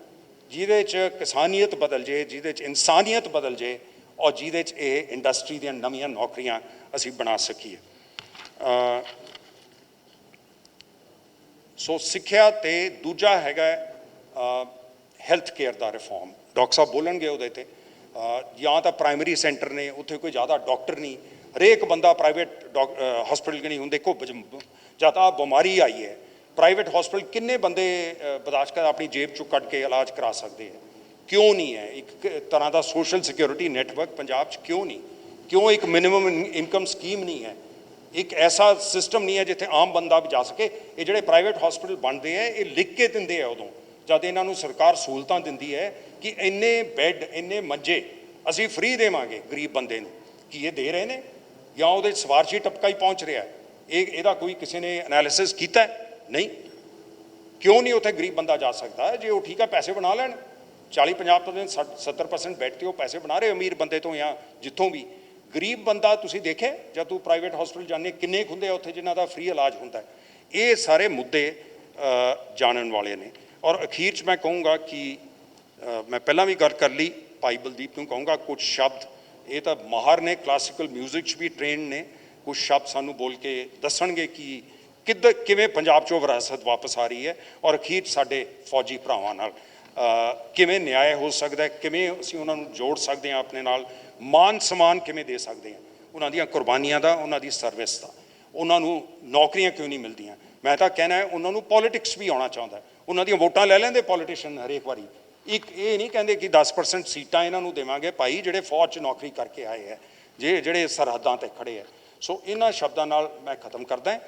ਜਿਹਦੇ 'ਚ ਕਿਸਾਨੀਅਤ ਬਦਲ ਜੇ, ਜਿਹਦੇ 'ਚ ਇਨਸਾਨੀਅਤ ਬਦਲ ਜੇ, ਔਰ ਜਿਹਦੇ 'ਚ ਇਹ ਇੰਡਸਟਰੀ ਦੀਆਂ ਨਵੀਆਂ ਨੌਕਰੀਆਂ ਅਸੀਂ ਬਣਾ ਸਕੀਏ। ਸੋ ਸਿੱਖਿਆ ਤੇ ਦੂਜਾ ਹੈਗਾ ਹੈਲਥ ਕੇਅਰ ਦਾ ਰਿਫਾਰਮ। ਡਾਕਟਰ ਸਾਹਿਬ ਬੋਲਣਗੇ ਉਹਦੇ 'ਤੇ। ਜਾਂ ਤਾਂ ਪ੍ਰਾਇਮਰੀ ਸੈਂਟਰ ਨੇ, ਉੱਥੇ ਕੋਈ ਜ਼ਿਆਦਾ ਡਾਕਟਰ ਨਹੀਂ, ਹਰੇਕ ਬੰਦਾ ਪ੍ਰਾਈਵੇਟ ਹਸਪੀਟਲ ਕਿ ਨਹੀਂ ਹੁੰਦੇ। ਦੇਖੋ ਜਾਂ ਤਾਂ ਬਿਮਾਰੀ ਆਈ ਹੈ, ਪ੍ਰਾਈਵੇਟ ਹਸਪੀਟਲ ਕਿੰਨੇ ਬੰਦੇ ਬਰਦਾਸ਼ਤ ਕਰ ਆਪਣੀ ਜੇਬ 'ਚੋਂ ਕੱਢ ਕੇ ਇਲਾਜ ਕਰਾ ਸਕਦੇ ਹੈ, ਕਿਉਂ ਨਹੀਂ ਹੈ। ਇੱਕ ਤਰ੍ਹਾਂ ਦਾ ਸੋਸ਼ਲ ਸਿਕਿਉਰਿਟੀ ਨੈਟਵਰਕ ਪੰਜਾਬ 'ਚ ਕਿਉਂ ਨਹੀਂ, ਕਿਉਂ ਇੱਕ ਮਿਨੀਮਮ ਇਨਕਮ ਸਕੀਮ ਨਹੀਂ ਹੈ, ਇੱਕ ਐਸਾ ਸਿਸਟਮ ਨਹੀਂ ਹੈ ਜਿੱਥੇ ਆਮ ਬੰਦਾ ਵੀ ਜਾ ਸਕੇ। ਇਹ ਜਿਹੜੇ ਪ੍ਰਾਈਵੇਟ ਹਸਪੀਟਲ ਬਣਦੇ ਹੈ, ਇਹ ਲਿਖ ਕੇ ਦਿੰਦੇ ਆ ਉਦੋਂ ਜਦ ਇਹਨਾਂ ਨੂੰ ਸਰਕਾਰ ਸਹੂਲਤਾਂ ਦਿੰਦੀ ਹੈ ਕਿ ਇੰਨੇ ਬੈੱਡ, ਇੰਨੇ ਮੰਜੇ ਅਸੀਂ ਫ੍ਰੀ ਦੇਵਾਂਗੇ ਗਰੀਬ ਬੰਦੇ ਨੂੰ। ਕੀ ਇਹ ਦੇ ਰਹੇ ਨੇ ਜਾਂ ਉਹਦੇ ਸਵਾਰਸ਼ੀ ਟਪਕਾ ਹੀ ਪਹੁੰਚ ਰਿਹਾ? ਇਹਦਾ ਕੋਈ ਕਿਸੇ ਨੇ ਐਨਾਲਿਸਿਸ ਕੀਤਾ? ਨਹੀਂ। ਕਿਉਂ ਨਹੀਂ ਉੱਥੇ ਗਰੀਬ ਬੰਦਾ ਜਾ ਸਕਦਾ? ਜੇ ਉਹ ਠੀਕ ਹੈ ਪੈਸੇ ਬਣਾ ਲੈਣ, 40-50%, 70% ਬੈੱਡ 'ਤੇ ਉਹ ਪੈਸੇ ਬਣਾ ਰਹੇ ਅਮੀਰ ਬੰਦੇ ਤੋਂ ਜਾਂ ਜਿੱਥੋਂ ਵੀ। ਗਰੀਬ ਬੰਦਾ ਤੁਸੀਂ ਦੇਖਿਆ ਜਦ ਤੂੰ ਪ੍ਰਾਈਵੇਟ ਹਸਪੀਟਲ ਜਾਂਦੇ ਕਿੰਨੇ ਹੁੰਦੇ ਆ ਉੱਥੇ ਜਿਨ੍ਹਾਂ ਦਾ ਫ੍ਰੀ ਇਲਾਜ ਹੁੰਦਾ। ਇਹ ਸਾਰੇ ਮੁੱਦੇ ਜਾਣਨ ਵਾਲੇ ਨੇ। ਔਰ ਅਖੀਰ 'ਚ ਮੈਂ ਕਹੂੰਗਾ ਕਿ ਮੈਂ ਪਹਿਲਾਂ ਵੀ ਗੱਲ ਕਰ ਲਈ, ਭਾਈ ਬਲਦੀਪ ਨੂੰ ਕਹੂੰਗਾ ਕੁਝ ਸ਼ਬਦ, ਇਹ ਤਾਂ ਮਾਹਰ ਨੇ, ਕਲਾਸੀਕਲ ਮਿਊਜ਼ਿਕ 'ਚ ਵੀ ਟ੍ਰੇਨਡ ਨੇ, ਕੁਝ ਸ਼ਬਦ ਸਾਨੂੰ ਬੋਲ ਕੇ ਦੱਸਣਗੇ ਕਿ ਕਿਵੇਂ ਪੰਜਾਬ 'ਚੋਂ ਵਿਰਾਸਤ ਵਾਪਸ ਆ ਰਹੀ ਹੈ। ਔਰ ਅਖੀਰ 'ਚ ਸਾਡੇ ਫੌਜੀ ਭਰਾਵਾਂ ਨਾਲ ਕਿਵੇਂ ਨਿਆਂ ਹੋ ਸਕਦਾ, ਕਿਵੇਂ ਅਸੀਂ ਉਹਨਾਂ ਨੂੰ ਜੋੜ ਸਕਦੇ ਹਾਂ ਆਪਣੇ ਨਾਲ, ਮਾਨ ਸਨਮਾਨ ਕਿਵੇਂ ਦੇ ਸਕਦੇ ਹਾਂ ਉਹਨਾਂ ਦੀਆਂ ਕੁਰਬਾਨੀਆਂ ਦਾ, ਉਹਨਾਂ ਦੀ ਸਰਵਿਸ ਦਾ। ਉਹਨਾਂ ਨੂੰ ਨੌਕਰੀਆਂ ਕਿਉਂ ਨਹੀਂ ਮਿਲਦੀਆਂ? ਮੈਂ ਤਾਂ ਕਹਿਣਾ ਹੈ ਉਹਨਾਂ ਨੂੰ ਪੋਲੀਟਿਕਸ ਵੀ ਆਉਣਾ ਚਾਹੁੰਦਾ। ਉਹਨਾਂ ਦੀਆਂ ਵੋਟਾਂ ਲੈ ਲੈਂਦੇ ਪੋਲੀਟੀਸ਼ੀਅਨ ਹਰੇਕ ਵਾਰੀ। ਇੱਕ ਇਹ ਨਹੀਂ ਕਹਿੰਦੇ ਕਿ 10% ਸੀਟਾਂ ਇਹਨਾਂ ਨੂੰ ਦੇਵਾਂਗੇ ਭਾਈ ਜਿਹੜੇ ਫੌਜ 'ਚ ਨੌਕਰੀ ਕਰਕੇ ਆਏ ਹੈ, ਜਿਹੜੇ ਸਰਹੱਦਾਂ 'ਤੇ ਖੜੇ ਹੈ। ਸੋ ਇਹਨਾਂ ਸ਼ਬਦਾਂ ਨਾਲ ਮੈਂ ਖਤਮ ਕਰਦਾ।